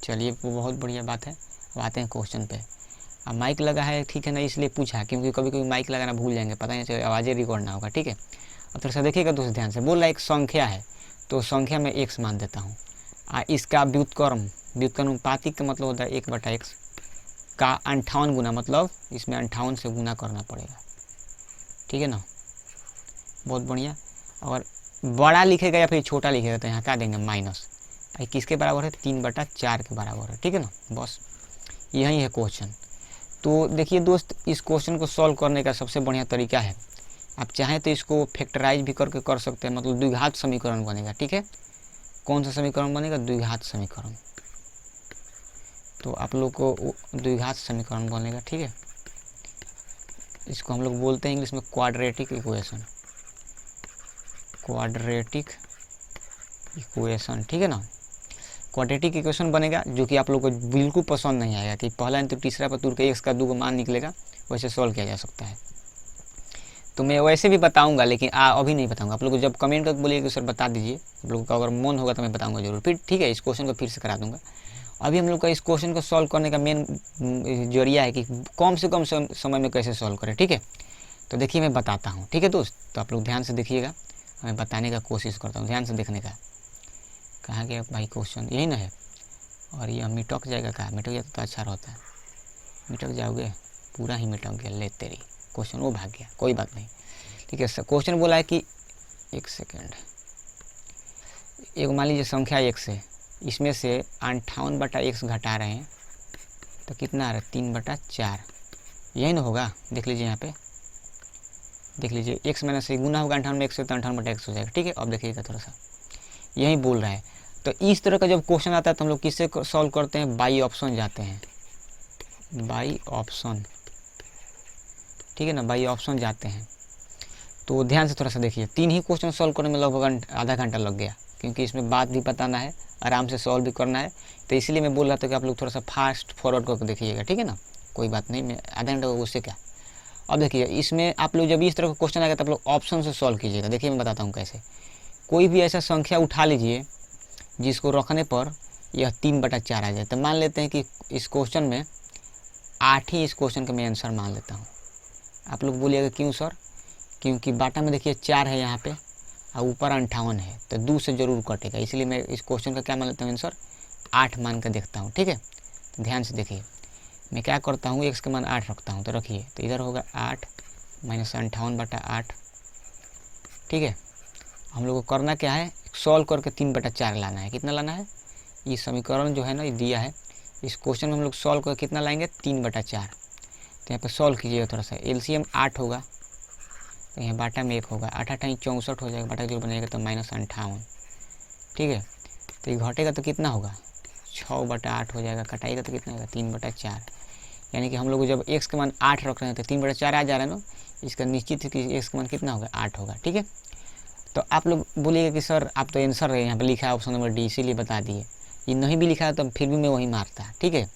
चलिए वो बहुत बढ़िया बात है। अब आते हैं क्वेश्चन पे। अब माइक लगा है, ठीक है ना, इसलिए पूछा क्योंकि कभी कभी माइक लगाना भूल जाएंगे, पता नहीं चले आवाज़ें रिकॉर्ड ना होगा, ठीक है। अब थोड़ा सा देखिएगा दोस्त ध्यान से, बोल रहा है एक संख्या है, तो संख्या में x मान देता हूँ, इसका व्युत्क्रम पातिक का मतलब होता है 1/x का 58 गुना, मतलब इसमें 58 से गुना करना पड़ेगा, ठीक है ना, बहुत बढ़िया। और बड़ा लिखेगा या फिर छोटा लिखेगा तो यहाँ क्या देंगे, माइनस, किसके बराबर है, 3/4 के बराबर है, ठीक है ना, बस यही है क्वेश्चन। तो देखिए दोस्त इस क्वेश्चन को सॉल्व करने का सबसे बढ़िया तरीका है आप चाहें तो इसको फैक्टराइज भी करके कर सकते हैं, मतलब द्विघात समीकरण बनेगा। ठीक है, कौन सा समीकरण बनेगा? द्विघात समीकरण। तो आप लोग को द्विघात समीकरण बनेगा। ठीक है, इसको हम लोग बोलते हैं इंग्लिश में क्वाड्रेटिक इक्वेशन, क्वाड्रेटिक इक्वेशन। ठीक है ना, क्वाड्रेटिक इक्वेशन बनेगा, जो कि आप लोग को बिल्कुल पसंद नहीं आएगा कि पहला तो तीसरा पर तुर के एक्स का 2 का मान निकलेगा, वैसे सॉल्व किया जा सकता है। तो मैं वैसे भी बताऊंगा, लेकिन अभी नहीं बताऊंगा। आप लोग को जब कमेंट करके बोलिए कि सर बता दीजिए, आप लोगों का अगर मन होगा तो मैं बताऊंगा जरूर फिर। ठीक है, इस क्वेश्चन को फिर से करा दूंगा। अभी हम लोग का इस क्वेश्चन को सॉल्व करने का मेन जरिया है कि कम से कम समय में कैसे सॉल्व करें। ठीक है, तो देखिए मैं बताता हूँ। ठीक है दोस्त, तो आप लोग ध्यान से देखिएगा, मैं बताने का कोशिश करता हूँ, ध्यान से देखने का। कहाँ गया भाई क्वेश्चन? यही ना है। और ये मिटक जाएगा, कहाँ मिटक जाता तो अच्छा रहता है। मिटक जाओगे, पूरा ही मिटक गया, ले तेरी क्वेश्चन वो भाग गया, कोई बात नहीं। ठीक है, क्वेश्चन बोला है कि एक सेकेंड, एक मान लीजिए संख्या x है, इसमें से 58/x घटा रहे हैं तो कितना आ रहा है? 3/4। यही ना होगा? देख लीजिए यहाँ पे, देख लीजिए x माइनस से गुना होगा 58 में x से, तो 58/x हो जाएगा। ठीक है, अब देखिएगा थोड़ा सा, यही बोल रहा है। तो इस तरह का जब क्वेश्चन आता है तो हम लोग किससे सॉल्व करते हैं? बाई ऑप्शन जाते हैं, बाई ऑप्शन। ठीक है ना, बाई ऑप्शन जाते हैं। तो ध्यान से थोड़ा सा देखिए, 3 ही क्वेश्चन सॉल्व करने में लगभग आधा घंटा लग गया, क्योंकि इसमें बात भी बताना है, आराम से सॉल्व भी करना है। तो इसलिए मैं बोल रहा था कि आप लोग थोड़ा सा फास्ट फॉरवर्ड करके देखिएगा। ठीक है ना, कोई बात नहीं, मैं आधा घंटा उससे क्या। अब देखिए, इसमें आप लोग जब इस तरह का क्वेश्चन आएगा तो आप लोग ऑप्शन से सॉल्व कीजिएगा। देखिए मैं बताता हूँ कैसे। कोई भी ऐसा संख्या उठा लीजिए जिसको रखने पर यह 3/4 आ जाए। तो मान लेते हैं कि इस क्वेश्चन में 8 ही इस क्वेश्चन का मैं आंसर मान लेता हूँ। आप लोग बोलिएगा क्यों सर? क्योंकि बाटा में देखिए 4 है यहाँ पे और ऊपर 58 है, तो 2 से ज़रूर कटेगा, इसलिए मैं इस क्वेश्चन का क्या मान लेता हूँ आंसर? 8 मान कर देखता हूँ। ठीक है, तो ध्यान से देखिए, मैं क्या करता हूँ, x का मान 8 रखता हूँ। तो रखिए, तो इधर होगा 8 माइनस 58/8। ठीक है, हम लोग को करना क्या है? सॉल्व करके 3/4 लाना है। कितना लाना है? ये समीकरण जो है ना, ये दिया है, इस क्वेश्चन में हम लोग सॉल्व करके कितना लाएंगे? 3/4। तो यहाँ पे सॉल्व कीजिएगा थोड़ा सा। एलसीएम 8 होगा, तो यहाँ बाटा में 1 होगा, 8 8 64 हो जाएगा, बाटा जो बनेगा तो -58। ठीक है, तो ये घटेगा तो कितना होगा? 6/8 हो जाएगा, कटाएगा तो कितना होगा? 3/4। यानी कि हम लोग जब x का मान 8 रख रहे हैं तो 3/4 आ जा रहा है ना, इसका निश्चित है कि x का मान कितना होगा? 8 होगा। ठीक है, तो आप लोग बोलिएगा कि सर आप तो आंसर है यहाँ पे लिखा है ऑप्शन नंबर डी, इसीलिए बता दिए। ये नहीं भी लिखा है तो फिर भी मैं वही मारता। ठीक है,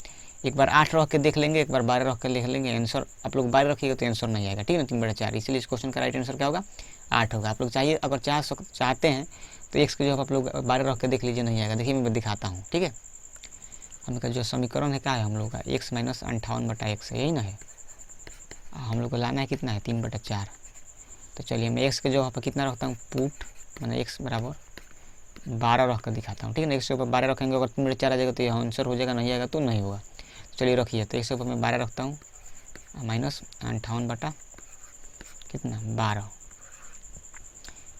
एक बार 8 रख के देख लेंगे, एक बार 12 रख के लिख लेंगे, आंसर आप लोग 12 रखिएगा तो आंसर नहीं आएगा। ठीक है ना, 3/4, इसीलिए इस क्वेश्चन का राइट आंसर क्या होगा? 8 होगा। आप लोग चाहिए, अगर चाहते हैं तो x के जगह आप लोग 12 रख के देख लीजिए, नहीं आएगा। देखिए मैं दिखाता हूँ। ठीक है, हमका जो समीकरण है क्या है हम लोग का? x माइनस 58/x है, यही ना है। हम लोग को लाना है कितना है? 3/4। तो चलिए मैं x के जगह पर कितना रखता हूँ? पुट मैंने x बराबर 12 रख कर दिखाता हूँ। ठीक है ना, x के ऊपर 12 रखेंगे, अगर 3/4 आ जाएगा तो यह आंसर हो जाएगा, नहीं आएगा तो नहीं होगा। चलिए रखिए, तो x के ऊपर मैं 12 रखता हूँ, माइनस 58 कितना? 12।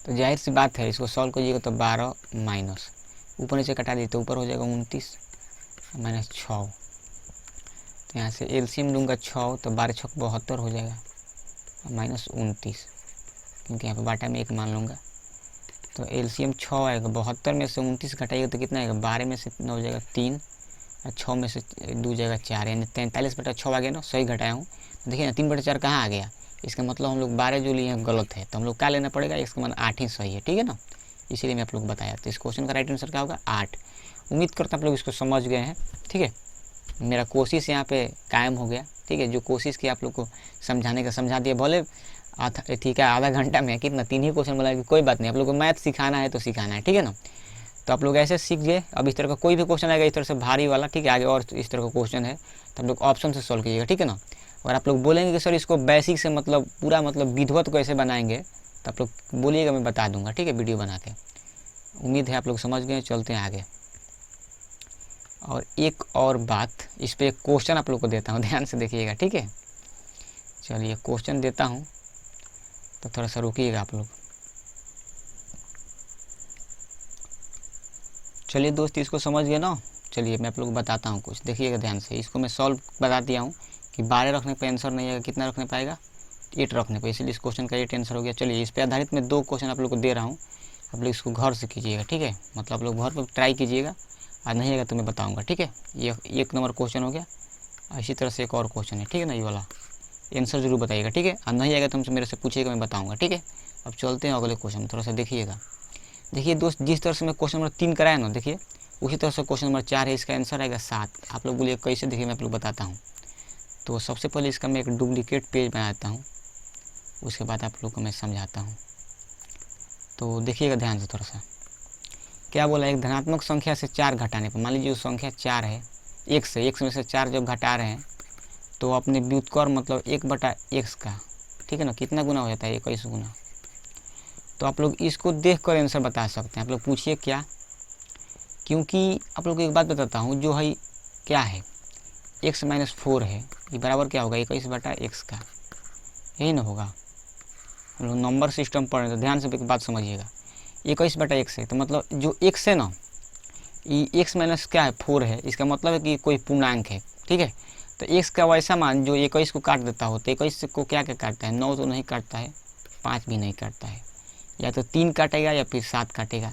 तो जाहिर सी बात है, इसको सॉल्व कीजिएगा तो 12 माइनस ऊपर नीचे कटा दी तो ऊपर हो जाएगा 29 माइनस 6। तो यहाँ से एलसीएम लूँगा 6, तो 12 6 72 हो जाएगा, माइनस 29, क्योंकि यहाँ पे बाटा में 1 मान लूँगा। तो एलसीएम 6 आएगा, 72 में से 29 घटाइएगा तो कितना आएगा? 12 में से 9 हो जाएगा 3 और 6 में से 2 जाएगा 4, यानी 43/6 आ गया ना, सही घटाया हूँ। देखिए ना 3/4 कहाँ आ गया? इसका मतलब हम लोग 12 जो लिए हैं गलत है, तो हम लोग क्या लेना पड़ेगा? इसका मान 8 ही सही है। ठीक है ना, इसीलिए मैं आप लोग बताया। तो इस क्वेश्चन का राइट आंसर क्या होगा? 8। उम्मीद करता आप लोग इसको समझ गए हैं। ठीक है, मेरा कोशिश यहाँ पे कायम हो गया। ठीक है, जो कोशिश की आप लोग को समझाने का समझा दिया, भले ठीक है आधा घंटा में कितना 3 ही क्वेश्चन बोला कि कोई बात नहीं, आप लोग को मैथ सिखाना है तो सिखाना है। ठीक है ना, तो आप लोग ऐसे सीख गए। अब इस तरह का कोई भी क्वेश्चन आएगा इस तरह से भारी वाला, ठीक है, आगे और इस तरह का क्वेश्चन है तो आप लोग ऑप्शन से सॉल्व कीजिएगा। ठीक है ना, और आप लोग बोलेंगे कि सर इसको बेसिक से मतलब पूरा मतलब विधिवत कैसे बनाएंगे, तो आप लोग बोलिएगा, मैं बता दूंगा। ठीक है, वीडियो बना के। उम्मीद है आप लोग समझ गए। चलते हैं आगे। और एक और बात, इस पर एक क्वेश्चन आप लोग को देता हूँ, ध्यान से देखिएगा। ठीक है, चलिए क्वेश्चन देता हूँ, तो थोड़ा सा रुकिएगा आप लोग। चलिए दोस्त, इसको समझ गए ना। चलिए मैं आप लोग को बताता हूँ कुछ, देखिएगा ध्यान से। इसको मैं सॉल्व बता दिया हूँ कि 12 रखने पर आंसर नहीं आएगा, कितना रखने पाएगा? 8 रखने पर, इसलिए इस क्वेश्चन का 8 आंसर हो गया। चलिए इस पर आधारित मैं 2 क्वेश्चन आप लोग को दे रहा हूँ, आप लोग इसको घर से कीजिएगा, ठीक है। मतलब आप लोग घर पर ट्राई कीजिएगा, आज नहीं आएगा तो मैं बताऊँगा, ठीक है। ये 1 नंबर क्वेश्चन हो गया। इसी तरह से एक और क्वेश्चन है, ठीक है ना, ये वाला आंसर जरूर बताइएगा, ठीक है। और नहीं आएगा तो मेरे से पूछिएगा, मैं बताऊँगा, ठीक है। अब चलते हैं अगले क्वेश्चन में, थोड़ा सा देखिएगा। देखिए दोस्त, जिस तरह से मैं क्वेश्चन नंबर 3 कराया ना, देखिए उसी तरह से क्वेश्चन नंबर 4 है, इसका आंसर आएगा 7। आप लोग बोलिए कैसे, देखिए मैं आप लोग बताता हूँ। तो सबसे पहले इसका मैं एक डुप्लीकेट पेज बनाता हूँ, उसके बाद आप लोग को मैं समझाता हूँ। तो देखिएगा ध्यान से थोड़ा सा, क्या बोला, एक धनात्मक संख्या से 4 घटाने पर, मान लीजिए जो संख्या 4 है, 1 में से 4 जब घटा रहे हैं तो अपने व्युत्क्रम मतलब 1/x का, ठीक है ना, कितना गुना हो जाता है, 21 गुना। तो आप लोग इसको देख कर आंसर बता सकते हैं। आप लोग पूछिए क्या, क्योंकि आप लोग को एक बात बताता हूँ, जो है क्या है, x - 4 है, ये बराबर क्या होगा, 21/x का, यही ना होगा। हम लोग नंबर सिस्टम पढ़ रहे हैं तो ध्यान से एक बात समझिएगा, 21/x है तो मतलब जो x है ना, ये x माइनस क्या है, 4 है, इसका मतलब है कि कोई पूर्णांक है, ठीक है। तो x का वैसा मान जो 21 को काट देता हो, तो 21 को क्या क्या काटता है, 9 तो नहीं काटता है, 5 भी नहीं काटता है, या तो 3 काटेगा या फिर 7 काटेगा।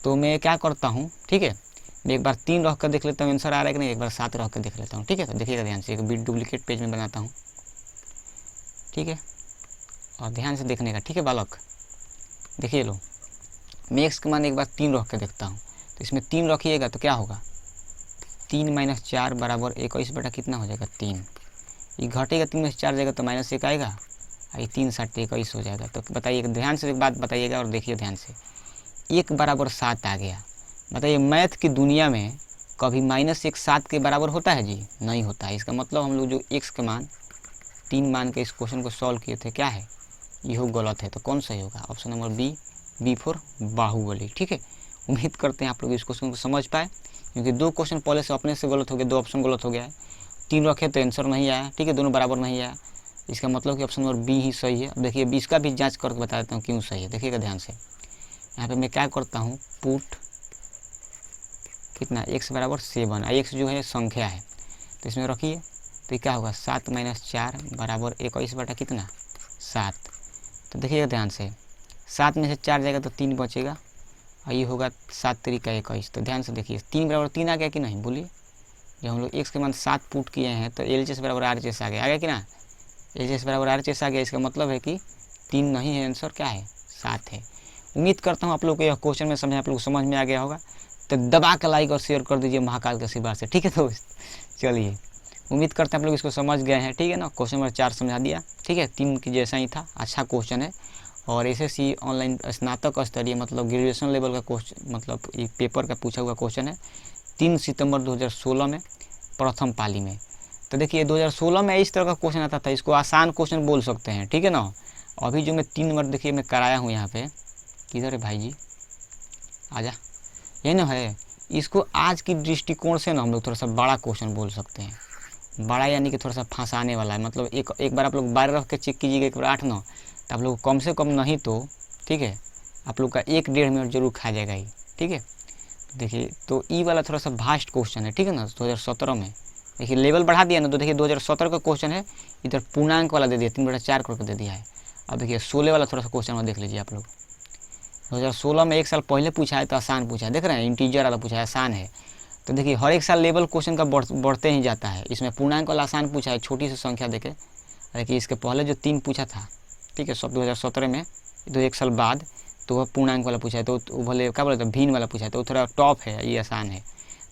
तो मैं क्या करता हूँ, ठीक है, मैं एक बार 3 रख कर देख लेता हूँ आंसर आ रहा है कि नहीं, एक बार 7 रख कर देख लेता हूँ, ठीक है। तो देखिएगा ध्यान से, एक डुप्लीकेट पेज में बनाता हूँ, ठीक है, और ध्यान से देखने का, ठीक है बालक। देखिए लो, मैं x का मान एक बार 3 रख के देखता हूँ, तो इसमें 3 रखिएगा तो क्या होगा, 3 - 4 बराबर 21 बटा कितना हो जाएगा, 3। ये घटेगा, 3 में से 4 जाएगा तो -1 आएगा, और 3 7 21 हो जाएगा। तो बताइए, ध्यान से एक बात बताइएगा और देखिए ध्यान से, 1 बराबर 7 आ गया। बताइए मैथ की दुनिया में कभी -1 7 के बराबर होता है जी, नहीं होता है। इसका मतलब हम लोग जो x का मान 3 मान के इस क्वेश्चन को सॉल्व किए थे, क्या है, यह गलत है। तो कौन सही होगा, option number B for Baahubali, ठीक है। उम्मीद करते हैं आप लोग इस क्वेश्चन को समझ पाए, क्योंकि 2 क्वेश्चन पहले से अपने से गलत हो गए, 2 ऑप्शन गलत हो गया है, 3 रखे तो आंसर नहीं आया, ठीक है, दोनों बराबर नहीं आया। इसका मतलब कि ऑप्शन नंबर बी ही सही है। अब देखिए इसका भी जांच करके बता देता हूँ क्यों सही है, देखिएगा ध्यान से। यहाँ पे मैं क्या करता हूँ, पुट कितना, x बराबर 7, x जो है संख्या है, तो इसमें रखिए, तो क्या होगा, 7 - 4 बराबर 21 बटा कितना, 7। तो देखिएगा ध्यान से, 7 में से 4 जाएगा तो 3 बचेगा, और ये होगा 7 3 का 21। तो ध्यान से देखिए, 3 बराबर 3 आ गया कि नहीं, बोलिए। जब हम लोग x के मान 7 पुट किए हैं तो LHS बराबर RHS आ गया कि ना, LHS बराबर RHS आ गया। इसका मतलब है कि 3 नहीं है, आंसर क्या है, 7 है। उम्मीद करता हूँ आप लोग को यह क्वेश्चन में समझ, आप लोग समझ में आ गया होगा। तो दबा के लाइक और शेयर कर दीजिए महाकाल के आशीर्वाद से, ठीक है दोस्त। चलिए उम्मीद करते हैं आप लोग इसको समझ गए हैं, ठीक है ना। क्वेश्चन नंबर 4 समझा दिया, ठीक है, 3 की जैसा ही था, अच्छा क्वेश्चन है। और SSC ऑनलाइन स्नातक स्तरीय मतलब ग्रेजुएशन लेवल का क्वेश्चन, मतलब ये पेपर का पूछा हुआ क्वेश्चन है, 3 सितंबर 2016 में, प्रथम पाली में। तो देखिए 2016 में इस तरह का क्वेश्चन आता था, इसको आसान क्वेश्चन बोल सकते हैं, ठीक है ना। अभी जो मैं 3 नंबर देखिए मैं कराया हूँ यहाँ पे, किधर है भाई जी, आजा, यही ना है। इसको आज की दृष्टिकोण से ना हम लोग थोड़ा सा बड़ा क्वेश्चन बोल सकते हैं, बड़ा यानी कि थोड़ा सा फंसाने वाला है। मतलब एक बार आप लोग 12 रख के चेक कीजिएगा, एक बार 8 9, तो आप लोग कम से कम नहीं तो, ठीक है, आप लोग का 1-1.5 मिनट जरूर खा जाएगा ही, ठीक है। देखिए तो ई वाला थोड़ा सा भास्ट क्वेश्चन है, ठीक है ना, 2017 में। देखिए लेवल बढ़ा दिया ना, तो देखिए 2017 का क्वेश्चन है, इधर पूर्णांक वाला दे दिया, 3/4 करके दे दिया है। अब देखिए 16 वाला थोड़ा सा क्वेश्चन में देख लीजिए आप लोग, 2016 में 1 साल पहले पूछा है तो आसान पूछा है, देख रहे हैं, इंटीजर वाला पूछा है, आसान है। तो देखिए हर एक साल लेवल क्वेश्चन का बढ़ते ही जाता है। इसमें पूर्णांक वाला आसान पूछा है, छोटी सी संख्या देखे। देखिए इसके पहले जो 3 पूछा था, ठीक है, 2017 में, तो 1 साल बाद तो वह पूर्णांक वाला पूछा है, तो भले क्या बोले, तो भिन्न वाला पूछा है, तो थोड़ा टॉप है, ये आसान है।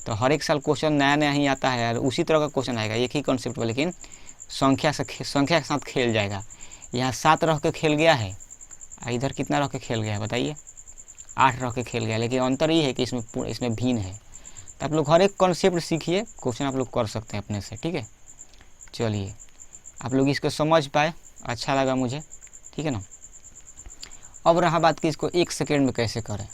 तो हर एक साल क्वेश्चन नया नया ही आता है, और उसी तरह का क्वेश्चन आएगा, एक ही कॉन्सेप्ट पर, लेकिन संख्या के साथ खेल जाएगा। यहाँ 7 रह के खेल गया है, इधर कितना रह के खेल गया है बताइए, 8 रह के खेल गया, लेकिन अंतर ये है कि इसमें भिन्न है। तो आप लोग हर एक कॉन्सेप्ट सीखिए, क्वेश्चन आप लोग कर सकते हैं अपने से, ठीक है। चलिए आप लोग इसको समझ पाए, अच्छा लगा मुझे, ठीक है ना। अब रहा बात कि इसको 1 सेकेंड में कैसे करें,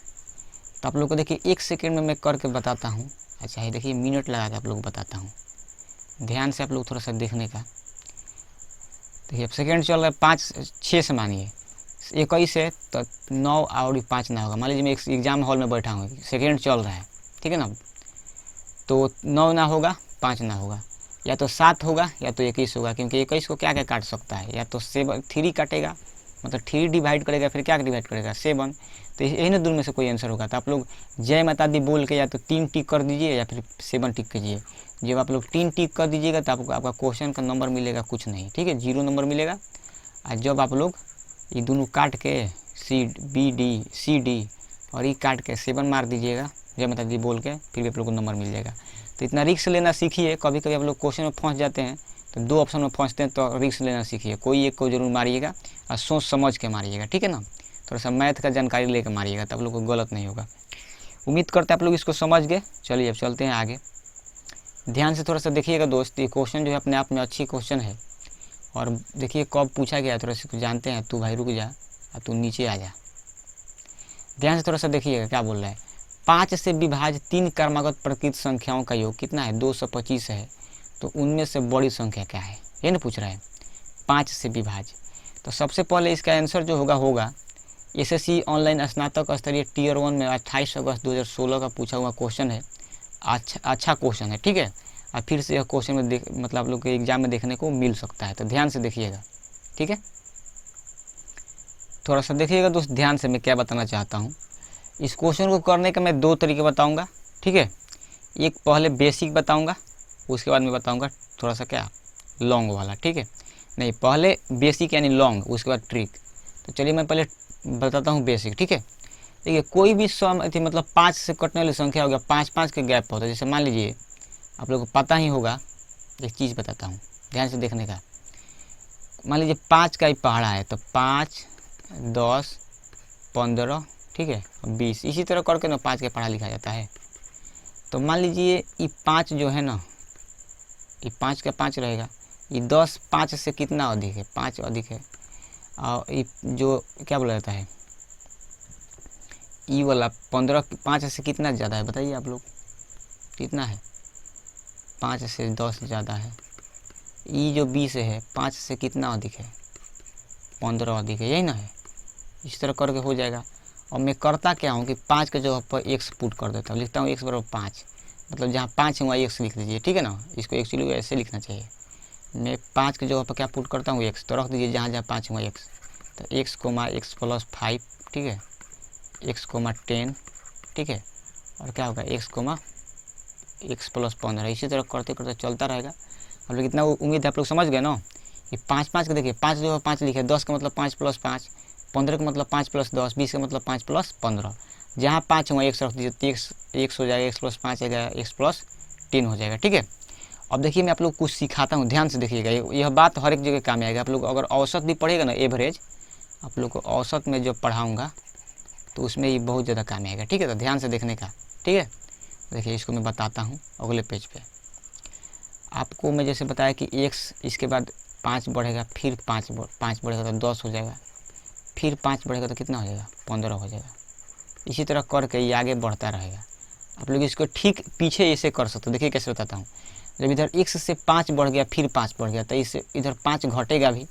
तो आप लोग को देखिए 1 सेकेंड में मैं करके बताता हूँ। अच्छा ये देखिए मिनट लगा के आप लोग बताता हूँ, ध्यान से आप लोग थोड़ा सा देखने का। देखिए अब सेकेंड चल रहा है 5-6 से, मानिए 21 है तो 9 और 5 ना होगा। मान लीजिए मैं एक एग्जाम हॉल में बैठा हूँ, सेकेंड चल रहा है, ठीक है ना, तो 9 ना होगा, 5 ना होगा। या तो 7 होगा या तो 21 होगा, क्योंकि 21 को क्या क्या काट सकता है, या तो 3 काटेगा, मतलब 3 डिवाइड करेगा, फिर क्या डिवाइड करेगा 7, तो यही ना दोनों में से कोई आंसर होगा। तो आप लोग जय माता दी बोल के या तो 3 टिक कर दीजिए या फिर 7 टिक कीजिए। जब आप लोग 3 टिक कर दीजिएगा तो आपको आपका क्वेश्चन का नंबर मिलेगा कुछ नहीं, ठीक है, 0 नंबर मिलेगा। और जब आप लोग ये दोनों काट के CD और ये काट के 7 मार दीजिएगा जय माता दी बोल के, फिर भी आप लोग को नंबर मिल जाएगा। तो इतना रिस्क लेना सीखिए। कभी कभी आप लोग क्वेश्चन में फंस जाते हैं, तो 2 ऑप्शन में फंसते हैं, तो रिस्क लेना सीखिए। कोई एक को जरूर मारिएगा और सोच समझ के मारिएगा, ठीक है ना। थोड़ा सा मैथ का जानकारी लेकर मारिएगा, तब लोग को गलत नहीं होगा। उम्मीद करते हैं आप लोग इसको समझ गए। चलिए अब चलते हैं आगे। ध्यान से थोड़ा सा देखिएगा दोस्त, ये क्वेश्चन जो है अपने आप में अच्छी क्वेश्चन है, और देखिए कब पूछा गया, थोड़ा सा जानते हैं। तू भाई रुक जा और तू नीचे आ जा। ध्यान से थोड़ा सा देखिएगा क्या बोल रहा है। 5 से विभाज्य 3 क्रमागत प्रकृत संख्याओं का योग कितना है, 225 है। तो उनमें से बड़ी संख्या क्या है, ये ना पूछ रहा है। 5 से विभाज्य, तो सबसे पहले इसका आंसर जो होगा SSC ऑनलाइन स्नातक स्तरीय Tier 1 में 28 अगस्त 2016 का पूछा हुआ क्वेश्चन है। अच्छा क्वेश्चन है, ठीक है। और फिर से यह क्वेश्चन में मतलब आप लोग के एग्जाम में देखने को मिल सकता है, तो ध्यान से देखिएगा, ठीक है। थोड़ा सा देखिएगा दोस्त ध्यान से, मैं क्या बताना चाहता हूँ। इस क्वेश्चन को करने का मैं 2 तरीके बताऊँगा, ठीक है। एक पहले बेसिक बताऊँगा, उसके बाद मैं बताऊँगा थोड़ा सा क्या लॉन्ग वाला, ठीक है। नहीं, पहले बेसिक यानी लॉन्ग, उसके बाद ट्रिक। तो चलिए मैं पहले बताता हूँ बेसिक, ठीक है। देखिए कोई भी मतलब 5 से कटने वाली संख्या हो गया, 5 के गैप होता है। जैसे मान लीजिए आप लोगों को पता ही होगा, एक चीज़ बताता हूँ ध्यान से देखने का। मान लीजिए 5 का ही पहाड़ा है, तो 5, 10, 15, ठीक है, 20, इसी तरह करके ना 5 के पहाड़ा लिखा जाता है। तो मान लीजिए ये 5 जो है ना, ये 5 का 5 रहेगा, ये 10 5 से कितना अधिक है, 5 अधिक है। और ये जो क्या बोला जाता है, ई वाला 15 5 से कितना ज़्यादा है बताइए आप लोग, कितना है, 5 से 10 ज़्यादा है। ई जो 20 है 5 से कितना अधिक है, 15 अधिक है, यही ना है। इस तरह करके हो जाएगा। और मैं करता क्या हूँ कि 5 के जगह पर x पुट कर देता हूँ, लिखता हूँ x बराबर 5, मतलब जहाँ 5 है वहाँ x लिख दीजिए, ठीक है ना। इसको एक्चुअली ऐसे लिखना चाहिए। मैं 5 के जगह पर क्या पुट करता हूँ, x, तो रख दीजिए जहाँ 5 है वहाँ x। तो x, x + 5, ठीक है, x, 10, ठीक है, और क्या होगा x, x + 15। इसी तरह करते करते चलता रहेगा। अब लोग इतना उम्मीद है आप लोग समझ गए ना कि 5 का देखिए 5 जगह 5 लिखे, 10 का मतलब 5 + 5, 15 का मतलब 5 + 10, 20 का मतलब 5 + 15। जहाँ 5 है वहाँ x रख दीजिए, तो x हो जाएगा, x + 5 आ जाएगा, x + 10 हो जाएगा, ठीक है। अब देखिए मैं आप लोग कुछ सिखाता हूँ, ध्यान से देखिएगा। यह बात हर एक जगह काम आएगा। आप लोग अगर औसत भी पढ़ेगा ना, एवरेज, आप लोग को औसत में जब पढ़ाऊँगा तो उसमें ये बहुत ज़्यादा काम आएगा, ठीक है। तो ध्यान से देखने का, ठीक है। देखिए इसको मैं बताता हूँ अगले पेज पे। आपको मैं जैसे बताया कि x, इसके बाद 5 बढ़ेगा, फिर 5 बढ़ेगा तो 10 हो जाएगा, फिर 5 बढ़ेगा तो कितना हो जाएगा, 15 हो जाएगा। इसी तरह करके ये आगे बढ़ता रहेगा। आप लोग इसको ठीक पीछे ऐसे कर सकते हो। देखिए कैसे बताता हूँ। जब इधर x से 5 बढ़ गया, फिर 5 बढ़ गया, तो इससे इधर 5 घटेगा भी।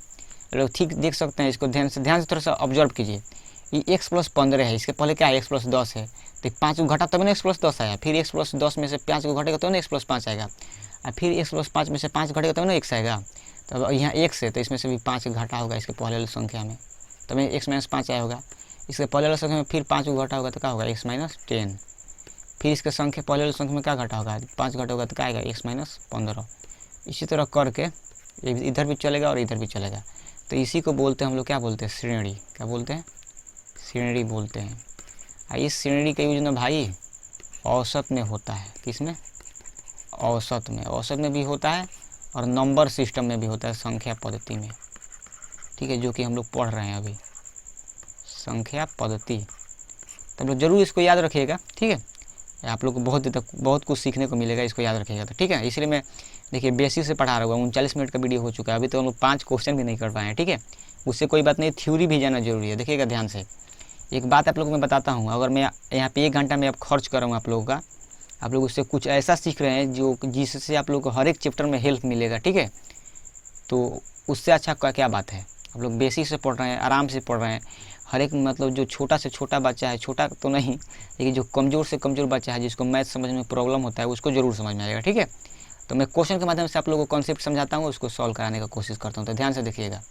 लोग ठीक देख सकते हैं। इसको ध्यान से थोड़ा सा ऑब्जर्व कीजिए। ये x + 15 है, इसके पहले क्या है, x + 10 है, तो 5 को घटा तब ना x + 10 आया, फिर x + 10 में से 5 को घटेगा तो ना x + 5 आएगा, और फिर x + 5 में से 5 घटेगा तब ना x आएगा। तो यहाँ x है तो इसमें से भी 5 घटा होगा इसके पहले वाली संख्या में, तब x - 5 आया होगा। इसके पहले वाली संख्या में फिर 5 को घटा होगा तो क्या होगा, x - 10। फिर इसके संख्या पहले वाली संख्या में क्या घटा होगा, 5 घटा होगा तो क्या आएगा, x - 15। इसी तरह करके इधर भी चलेगा और इधर भी चलेगा। तो इसी को बोलते हैं हम लोग, क्या बोलते हैं, श्रेणी। क्या बोलते हैं, श्रेणी बोलते हैं। इस श्रेणी का यूज ना भाई औसत में होता है। किसमें, औसत में भी होता है और नंबर सिस्टम में भी होता है, संख्या पद्धति में, ठीक है, जो कि हम लोग पढ़ रहे हैं अभी, संख्या पद्धति। तब लोग जरूर इसको याद रखिएगा, ठीक है। आप लोग को बहुत कुछ सीखने को मिलेगा, इसको याद रखिएगा तो, ठीक है। इसलिए मैं देखिए बेसिक से पढ़ा रहा हूँ। 39 मिनट का वीडियो हो चुका है, अभी तो हम लोग 5 क्वेश्चन भी नहीं कर पाए हैं, ठीक है। उससे कोई बात नहीं, थ्योरी भी जाना जरूरी है। देखिएगा ध्यान से, एक बात आप लोगों को मैं बताता हूँ। अगर मैं यहाँ पे 1 घंटा में खर्च कर रहा हूँ आप लोगों का, आप लोग उससे कुछ ऐसा सीख रहे हैं जो जिससे आप लोग को हर एक चैप्टर में हेल्प मिलेगा, ठीक है। तो उससे अच्छा क्या बात है। आप लोग बेसिक से पढ़ रहे हैं, आराम से पढ़ रहे हैं। हर एक मतलब जो छोटा से छोटा बच्चा है, छोटा तो नहीं लेकिन जो कमज़ोर से कमज़ोर बच्चा है, जिसको मैथ समझ में प्रॉब्लम होता है, उसको ज़रूर समझ में आएगा, ठीक है। तो मैं क्वेश्चन के माध्यम से आप लोगों को कॉन्सेप्ट समझाता हूँ, उसको सॉल्व कराने का कोशिश करता हूँ। तो ध्यान से देखिएगा।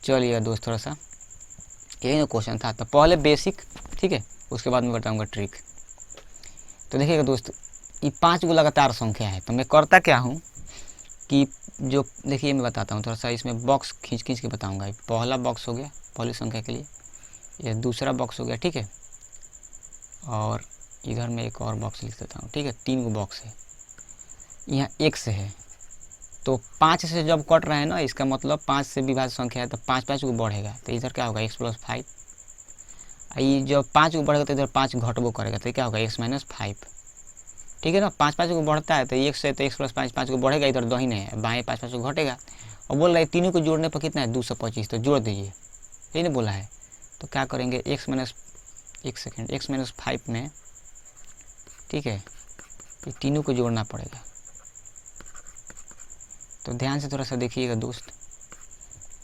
चलिएगा दोस्त, थोड़ा सा यही ना क्वेश्चन था। तो पहले बेसिक, ठीक है, उसके बाद मैं बताऊँगा ट्रिक। तो देखिएगा दोस्त, ये 5 गो लगातार संख्या है। तो मैं करता क्या हूँ कि जो देखिए मैं बताता हूँ, थोड़ा सा इसमें बॉक्स खींच के बताऊँगा। पहला बॉक्स हो गया पहली संख्या के लिए, ये दूसरा बॉक्स हो गया, ठीक है, और इधर में एक और बॉक्स लिख देता हूँ, ठीक है। 3 गो बॉक्स है, यहाँ x है। तो 5 से जब कट रहा है ना, इसका मतलब 5 से विभाज्य संख्या है, तो 5 को बढ़ेगा। तो इधर क्या होगा, x + 5। ये जब 5 को बढ़ेगा तो इधर 5 घटबो करेगा, तो क्या होगा, x - 5, ठीक है ना। 5 को बढ़ता है तो x से, तो x + 5 को बढ़ेगा, इधर दाहिने है, बाएँ 5 को घटेगा। और बोल रहा है तीनों को जोड़ने पर कितना है, 225। तो जोड़ दीजिए, यही नहीं बोला है। तो क्या करेंगे, x - 5 में, ठीक है, ये तीनों को जोड़ना पड़ेगा। तो ध्यान से थोड़ा सा देखिएगा दोस्त,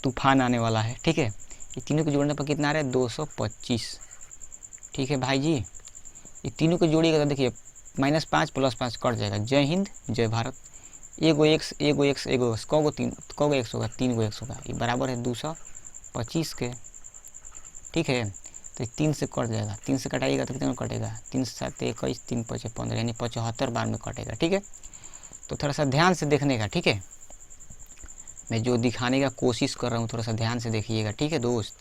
तूफान आने वाला है, ठीक है। ये तीनों को जोड़ने पर कितना आ रहा है, 225, ठीक है भाई जी। ये तीनों को जोड़िएगा तो देखिए -5 + 5 कट जाएगा। जय हिंद जय भारत। एगो x कगो x होगा, 3 गो x होगा, ये बराबर है 225 के, ठीक है। तो 3 से कट जाएगा, 3 से कटाइएगा तो कितना कटेगा, 3 × 7 = 21, 3 × 5 = 15, यानी 75 बार में कटेगा, ठीक है। तो थोड़ा सा ध्यान से देखने का, ठीक है। मैं जो दिखाने का कोशिश कर रहा हूँ थोड़ा सा ध्यान से देखिएगा, ठीक है दोस्त।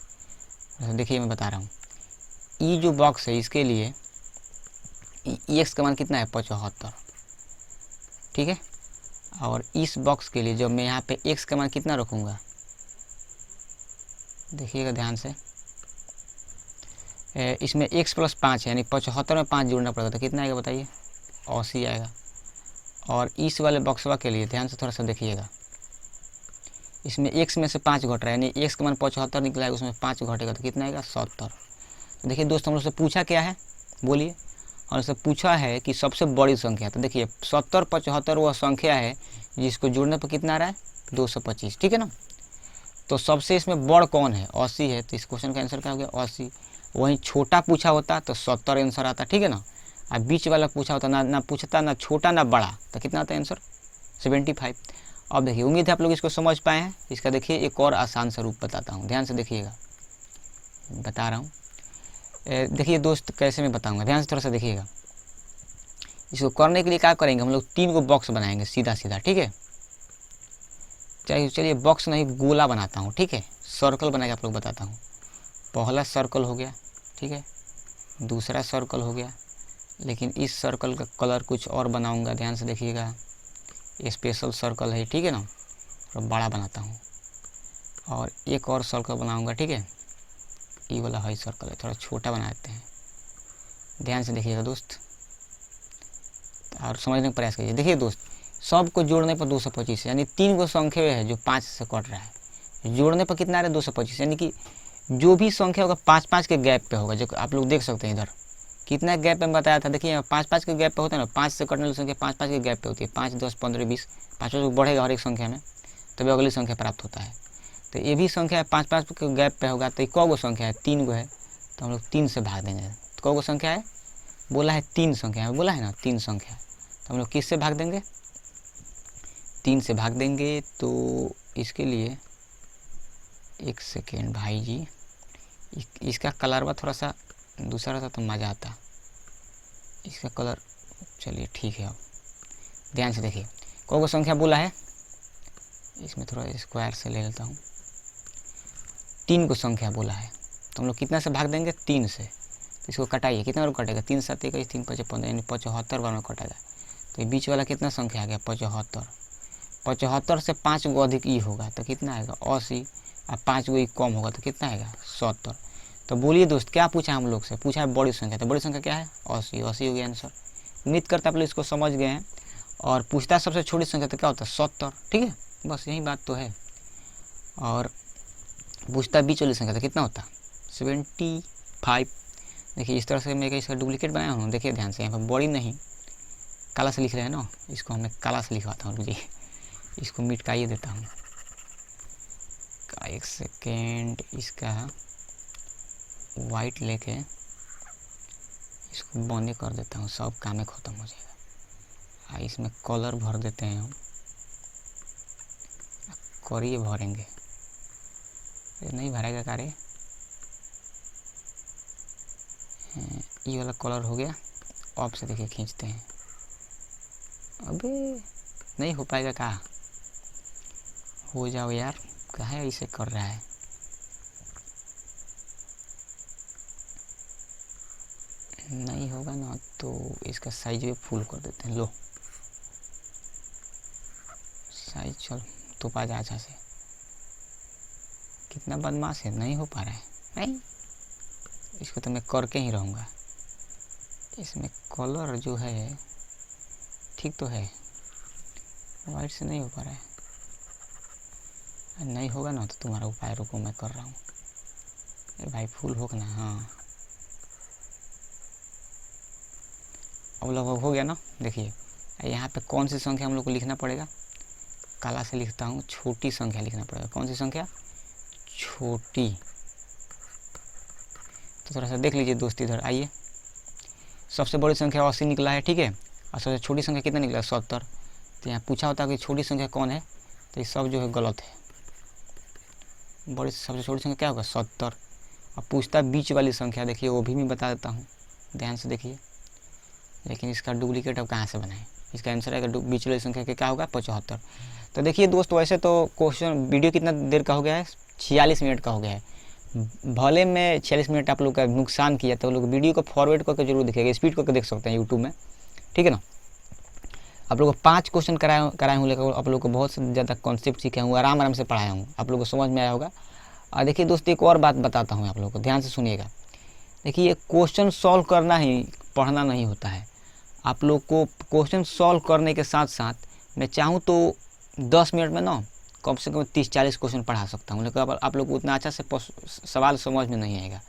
देखिए मैं बता रहा हूँ, ये जो बॉक्स है इसके लिए x का मान कितना है, 75, ठीक है। और इस बॉक्स के लिए जब मैं यहाँ पे x का मान कितना रखूँगा, देखिएगा ध्यान से, इसमें x + 5 है, यानी 75 में 5 जोड़ना पड़ेगा, तो कितना आएगा बताइए, 80 आएगा। और इस वाले बॉक्सवा के लिए ध्यान से थोड़ा सा देखिएगा, इसमें x में से 5 घट रहा है, यानी x का मान 75 निकला है, उसमें 5 घटेगा तो कितना आएगा, 70। तो देखिए दोस्त, हम लोग से पूछा क्या है, बोलिए। और से पूछा है कि सबसे बड़ी संख्या। तो देखिए 70 75 वह संख्या है जिसको जोड़ने पर कितना आ रहा है, 225, ठीक है ना। तो सबसे इसमें बड़ कौन है, 80 है। तो इस क्वेश्चन का आंसर क्या हो गया, 80। वहीं छोटा पूछा होता तो 70 आंसर आता, ठीक है ना। अब बीच वाला पूछा होता, ना पूछता ना छोटा ना बड़ा, तो कितना आता है आंसर, 75। अब देखिए, उम्मीद है आप लोग इसको समझ पाए हैं। इसका देखिए एक और आसान सा रूप बताता हूँ, ध्यान से देखिएगा, बता रहा हूँ। देखिए दोस्त, कैसे मैं बताऊँगा, ध्यान से थोड़ा सा देखिएगा। इसको करने के लिए क्या करेंगे, हम लोग 3 गो बॉक्स बनाएंगे सीधा, ठीक है। चलिए बॉक्स नहीं, गोला बनाता हूँ, ठीक है, सर्कल बना के आप लोग बताता हूँ। पहला सर्कल हो गया, ठीक है, दूसरा सर्कल हो गया, लेकिन इस सर्कल का कलर कुछ और बनाऊंगा, ध्यान से देखिएगा। स्पेशल सर्कल है, ठीक है ना, और बड़ा बनाता हूँ। और एक और सर्कल बनाऊंगा, ठीक है, ये वाला हाई सर्कल है, थोड़ा छोटा बना देते हैं। ध्यान से देखिएगा दोस्त, और समझने का प्रयास कीजिए। देखिए दोस्त, सबको जोड़ने पर 225, यानी 3 गो संख्या है जो 5 से कट रहा है, जोड़ने पर कितना आ रहा है, 225। यानी कि जो भी संख्या होगा 5-5 के गैप पे होगा, जो आप लोग देख सकते हैं इधर कितना गैप में बताया था। देखिए 5-5 के गैप पे होता है ना, 5 से कटने वाली संख्या 5-5 के गैप पे होती है, 5 10 15 20, 5 बढ़ेगा हर एक संख्या में, तभी अगली संख्या प्राप्त होता है। तो ये भी संख्या 5-5 के गैप पे होगा। तो कौ गो संख्या है, 3 गो है, तो हम लोग 3 से भाग देंगे। तो कौ गो संख्या है, बोला है 3 संख्या है, बोला है ना 3 संख्या, तो हम लोग किस से भाग देंगे, 3 से भाग देंगे। तो इसके लिए 1 सेकेंड भाई जी, इसका कलर वा थोड़ा सा दूसरा रहता तो मज़ा आता, इसका कलर, चलिए ठीक है। अब ध्यान से देखिए, कौ संख्या बोला है, इसमें थोड़ा स्क्वायर से ले लेता हूँ। 3 को संख्या बोला है, तो हम लोग कितना से भाग देंगे, 3 से। तो इसको कटाइए, कितना बार कटेगा, 3 7 21, 3 5 15, यानी 75 बार में कटेगा। तो ये बीच वाला कितना संख्या आ गया, 75। 75 से 5 गो अधिक ई होगा तो कितना आएगा, 80। और 5 गो ई कम होगा तो कितना आएगा, 70। तो बोलिए दोस्त, क्या पूछा हम लोग से, पूछा है बड़ी संख्या। तो बड़ी संख्या क्या है, 80। 80 हो गया आंसर। उम्मीद करते आप लोग इसको समझ गए हैं। और पूछता है सबसे छोटी संख्या, तो क्या होता है, 70, ठीक है, बस यही बात तो है। और पूछता बीच वाली संख्या तो कितना होता, 75। देखिए इस तरह से मैं इसका डुप्लीकेट बनाया हूँ, देखिए ध्यान से, यहाँ पर बड़ी नहीं, काला से लिख रहे हैं ना, इसको मैं काला से लिखवाता हूँ, रुकिए इसको मिटकाइए देता हूँ, 1 सेकेंड, इसका वाइट लेके इसको बंद कर देता हूँ, सब काम खत्म हो जाएगा। इसमें कलर भर देते हैं हम, करिए भरेंगे, ये नहीं भरेगा कार्य। ये वाला कलर हो गया, ऑफ से देखिए खींचते हैं। अबे नहीं हो पाएगा, कहा हो जाओ यार, काहे ऐसे कर रहा है। नहीं होगा ना तो इसका साइज भी फुल कर देते हैं। लो साइज चल तो पा जा अच्छा से। कितना बदमाश है, नहीं हो पा रहा है। नहीं, इसको तो मैं करके ही रहूँगा। इसमें कलर जो है ठीक तो है, वाइट से नहीं हो पा रहा है। नहीं होगा ना तो तुम्हारा उपाय रुको, मैं कर रहा हूँ। भाई फुल हो ना, हाँ अब लगभग हो गया ना। देखिए यहाँ पे कौन सी संख्या हम लोग को लिखना पड़ेगा, काला से लिखता हूँ, छोटी संख्या लिखना पड़ेगा। कौन सी संख्या, छोटी। तो थोड़ा सा देख लीजिए दोस्त, इधर आइए। सबसे बड़ी संख्या 80 निकला है, ठीक है, और सबसे छोटी संख्या कितना निकला, 70। तो यहाँ पूछा होता है कि छोटी संख्या कौन है, तो ये सब जो है गलत है। बड़ी सबसे छोटी संख्या क्या होगा, 70। अब पूछता बीच वाली संख्या, देखिए वो भी मैं बता देता हूँ, ध्यान से देखिए। लेकिन इसका डुप्लीकेट अब कहाँ से बनाएं, इसका आंसर आएगा बीच वाली संख्या के क्या होगा, 75। तो देखिए दोस्त, वैसे तो क्वेश्चन वीडियो कितना देर का हो गया है, 46 मिनट का हो गया है। भले मैं 46 मिनट आप लोग का नुकसान किया, तो लोग वीडियो को फॉरवर्ड करके जरूर देखिएगा, स्पीड करके देख सकते हैं यूट्यूब में, ठीक है ना। आप लोग को 5 क्वेश्चन कराए हूँ, लेकर आप लोग को बहुत ज़्यादा कॉन्सेप्ट सीखा हूँ, आराम से पढ़ाया हूँ, आप लोग को समझ में आया होगा। और देखिए दोस्त, एक और बात बताता हूँ आप लोग को, ध्यान से सुनिएगा। देखिए ये क्वेश्चन सॉल्व करना ही पढ़ना नहीं होता है। आप लोग को क्वेश्चन सॉल्व करने के साथ साथ मैं चाहूँ तो 10 मिनट में ना कम से कम 30-40 क्वेश्चन पढ़ा सकता हूँ, लेकिन आप लोग को उतना अच्छा से सवाल समझ में नहीं आएगा।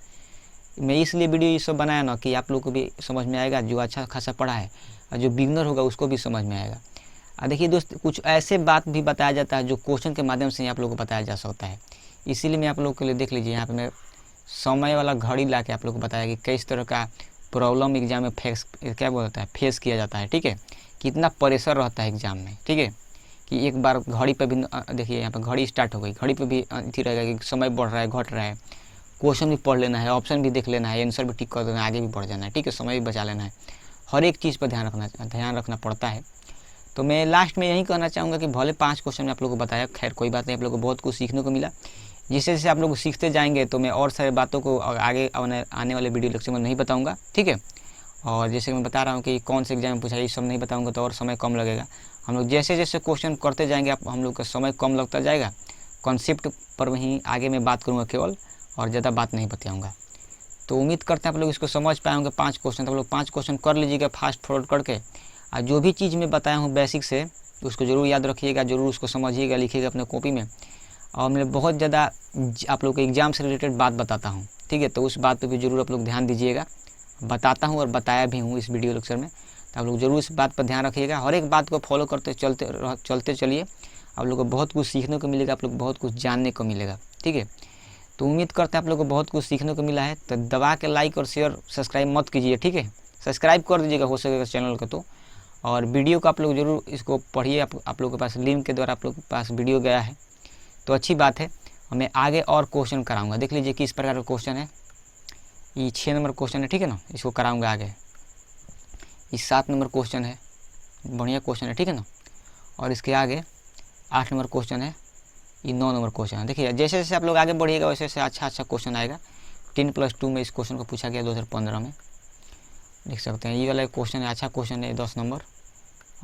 मैं इसलिए वीडियो ये सब बनाया ना कि आप लोग को भी समझ में आएगा, जो अच्छा खासा पढ़ा है, और जो बिगनर होगा उसको भी समझ में आएगा। और देखिए दोस्त, कुछ ऐसे बात भी बताया जाता है जो क्वेश्चन के माध्यम से आप लोग को बताया जा सकता है। इसीलिए मैं आप लोग के लिए, देख लीजिए यहाँ पे मैं समय वाला घड़ी ला के आप लोग को बताया कि किस तरह का प्रॉब्लम एग्जाम में फेस किया जाता है, ठीक है, कितना प्रेशर रहता है एग्जाम में, ठीक है, कि एक बार घड़ी पे भी देखिए, यहाँ पे घड़ी स्टार्ट हो गई, घड़ी पे भी ठीक रहेगा कि समय बढ़ रहा है घट रहा है, क्वेश्चन भी पढ़ लेना है, ऑप्शन भी देख लेना है, आंसर भी टिक कर देना है, आगे भी बढ़ जाना है, ठीक है, समय भी बचा लेना है। हर एक चीज़ पर ध्यान रखना पड़ता है। तो मैं लास्ट में यही कहना चाहूँगा कि भले 5 क्वेश्चन में आप लोग को बताया, खैर कोई बात नहीं, आप लोग को बहुत कुछ सीखने को मिला। जैसे जैसे आप लोग सीखते जाएंगे तो मैं और सारे बातों को आगे आने वाले वीडियो लेक्चर में नहीं बताऊँगा, ठीक है। और जैसे मैं बता रहा हूँ कि कौन से एग्जाम में पूछा, ये सब नहीं बताऊँगा तो और समय कम लगेगा। हम लोग जैसे जैसे क्वेश्चन करते जाएंगे, हम लोग का समय कम लगता जाएगा। कॉन्सेप्ट पर वहीं आगे मैं बात करूँगा केवल, और ज़्यादा बात नहीं बताऊँगा। तो उम्मीद करते हैं आप लोग इसको समझ पाए होंगे। 5 क्वेश्चन, तो आप लोग 5 क्वेश्चन कर लीजिएगा फास्ट फॉरवर्ड करके, और जो भी चीज़ मैं बताया हूँ बेसिक से उसको ज़रूर याद रखिएगा, ज़रूर उसको समझिएगा, लिखिएगा अपने कॉपी में। और मैं बहुत ज़्यादा आप लोग को एग्ज़ाम से रिलेटेड बात बताता हूँ, ठीक है, तो उस बात पे भी ज़रूर आप लोग ध्यान दीजिएगा। बताता हूँ और बताया भी हूँ इस वीडियो लेक्चर में, तो आप लोग ज़रूर इस बात पर ध्यान रखिएगा। हर एक बात को फॉलो करते चलते चलिए, आप लोग को बहुत कुछ सीखने को मिलेगा, आप लोग बहुत कुछ जानने को मिलेगा, ठीक है। तो उम्मीद करते हैं आप लोग को बहुत कुछ सीखने को मिला है। तो दबा के लाइक और शेयर सब्सक्राइब मत कीजिए, ठीक है, सब्सक्राइब कर दीजिएगा हो सकेगा चैनल को। तो और वीडियो को आप लोग ज़रूर इसको पढ़िए, आप लोग के पास लिंक के द्वारा आप लोग के पास वीडियो गया है तो अच्छी बात है। और मैं आगे और क्वेश्चन कराऊंगा, देख लीजिए किस प्रकार का क्वेश्चन है। ये 6 नंबर क्वेश्चन है, ठीक है ना, इसको कराऊंगा आगे। ये 7 नंबर क्वेश्चन है, बढ़िया क्वेश्चन है, ठीक है ना। और इसके आगे 8 नंबर क्वेश्चन है, ये 9 नंबर क्वेश्चन है। देखिए जैसे जैसे आप लोग आगे बढ़िएगा वैसे वैसे अच्छा क्वेश्चन आएगा। 10+2 में इस क्वेश्चन को पूछा गया 2015 में, देख सकते हैं। ये वाला क्वेश्चन है, अच्छा क्वेश्चन है, 10 नंबर।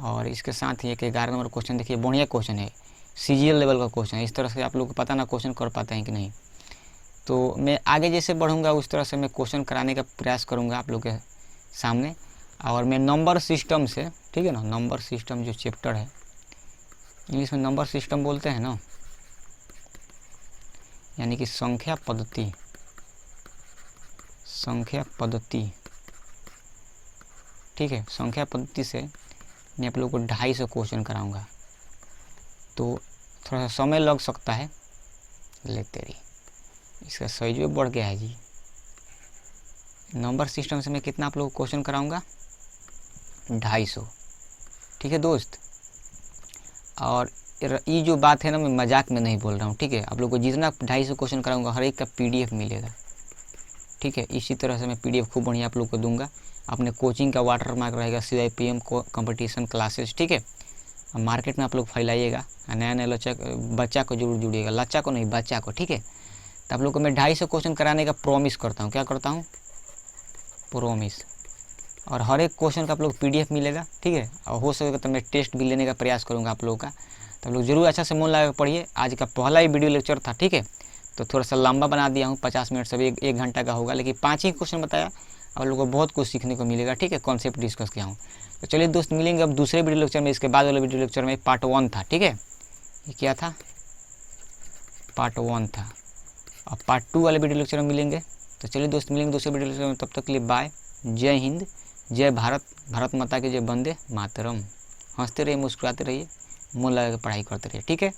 और इसके साथ ही एक 11 नंबर क्वेश्चन, देखिए बढ़िया क्वेश्चन है, CGL लेवल का क्वेश्चन है। इस तरह से आप लोग को पता ना क्वेश्चन कर पाते हैं कि नहीं। तो मैं आगे जैसे बढ़ूंगा उस तरह से मैं क्वेश्चन कराने का प्रयास करूंगा आप लोग के सामने। और मैं नंबर सिस्टम से, ठीक है ना, नंबर सिस्टम जो चैप्टर है, इंग्लिश में नंबर सिस्टम बोलते हैं ना, यानी कि संख्या पद्धति, ठीक है, संख्या पद्धति से मैं आप लोग को 250 क्वेश्चन कराऊंगा। तो थोड़ा सा समय लग सकता है, लेते रही, इसका साइज भी बढ़ गया है जी। नंबर सिस्टम से मैं कितना आप लोग को क्वेश्चन कराऊंगा, 250। ठीक है दोस्त। और ये जो बात है ना, मैं मजाक में नहीं बोल रहा हूँ, ठीक है। आप लोग को जितना 250 क्वेश्चन कराऊंगा हर एक का PDF मिलेगा, ठीक है। इसी तरह से मैं PDF खूब बढ़िया आप लोग को दूंगा। अपने कोचिंग का वाटर मार्क रहेगा CIPM कंपटीशन क्लासेस, ठीक है। मार्केट में आप लोग फैलाइएगा, नया नया बच्चा को जरूर जुड़िएगा, लच्चा को नहीं बच्चा को, ठीक है। तो आप लोग को मैं 250 क्वेश्चन कराने का प्रॉमिस करता हूँ। क्या करता हूँ? प्रॉमिस। और हर एक क्वेश्चन का आप लोग PDF मिलेगा, ठीक है। और हो सकेगा तो मैं टेस्ट भी लेने का प्रयास करूँगा आप लोगों का। तो आप लोग जरूर अच्छा से मन लगा पढ़िए। आज का पहला ही वीडियो लेक्चर था, ठीक है। तो थोड़ा सा लंबा बना दिया हूँ, 50 मिनट से एक घंटा का होगा, लेकिन 5 ही क्वेश्चन बताया। आप लोगों को बहुत कुछ सीखने को मिलेगा, ठीक है। कॉन्सेप्ट डिस्कस किया हूँ। तो चलिए दोस्त, मिलेंगे अब दूसरे वीडियो लेक्चर में। इसके बाद वाले वीडियो लेक्चर में पार्ट 1 था, ठीक है। ये क्या था? पार्ट 1 था। अब पार्ट 2 वाले वीडियो लेक्चर में मिलेंगे। तो चलिए दोस्त, मिलेंगे दूसरे वीडियो लेक्चर में। तब तक के लिए बाय। जय हिंद, जय भारत, भारत माता की जय, वंदे मातरम। हंसते रहिए, मुस्कुराते रहिए, मन लगा के पढ़ाई करते रहिए, ठीक है।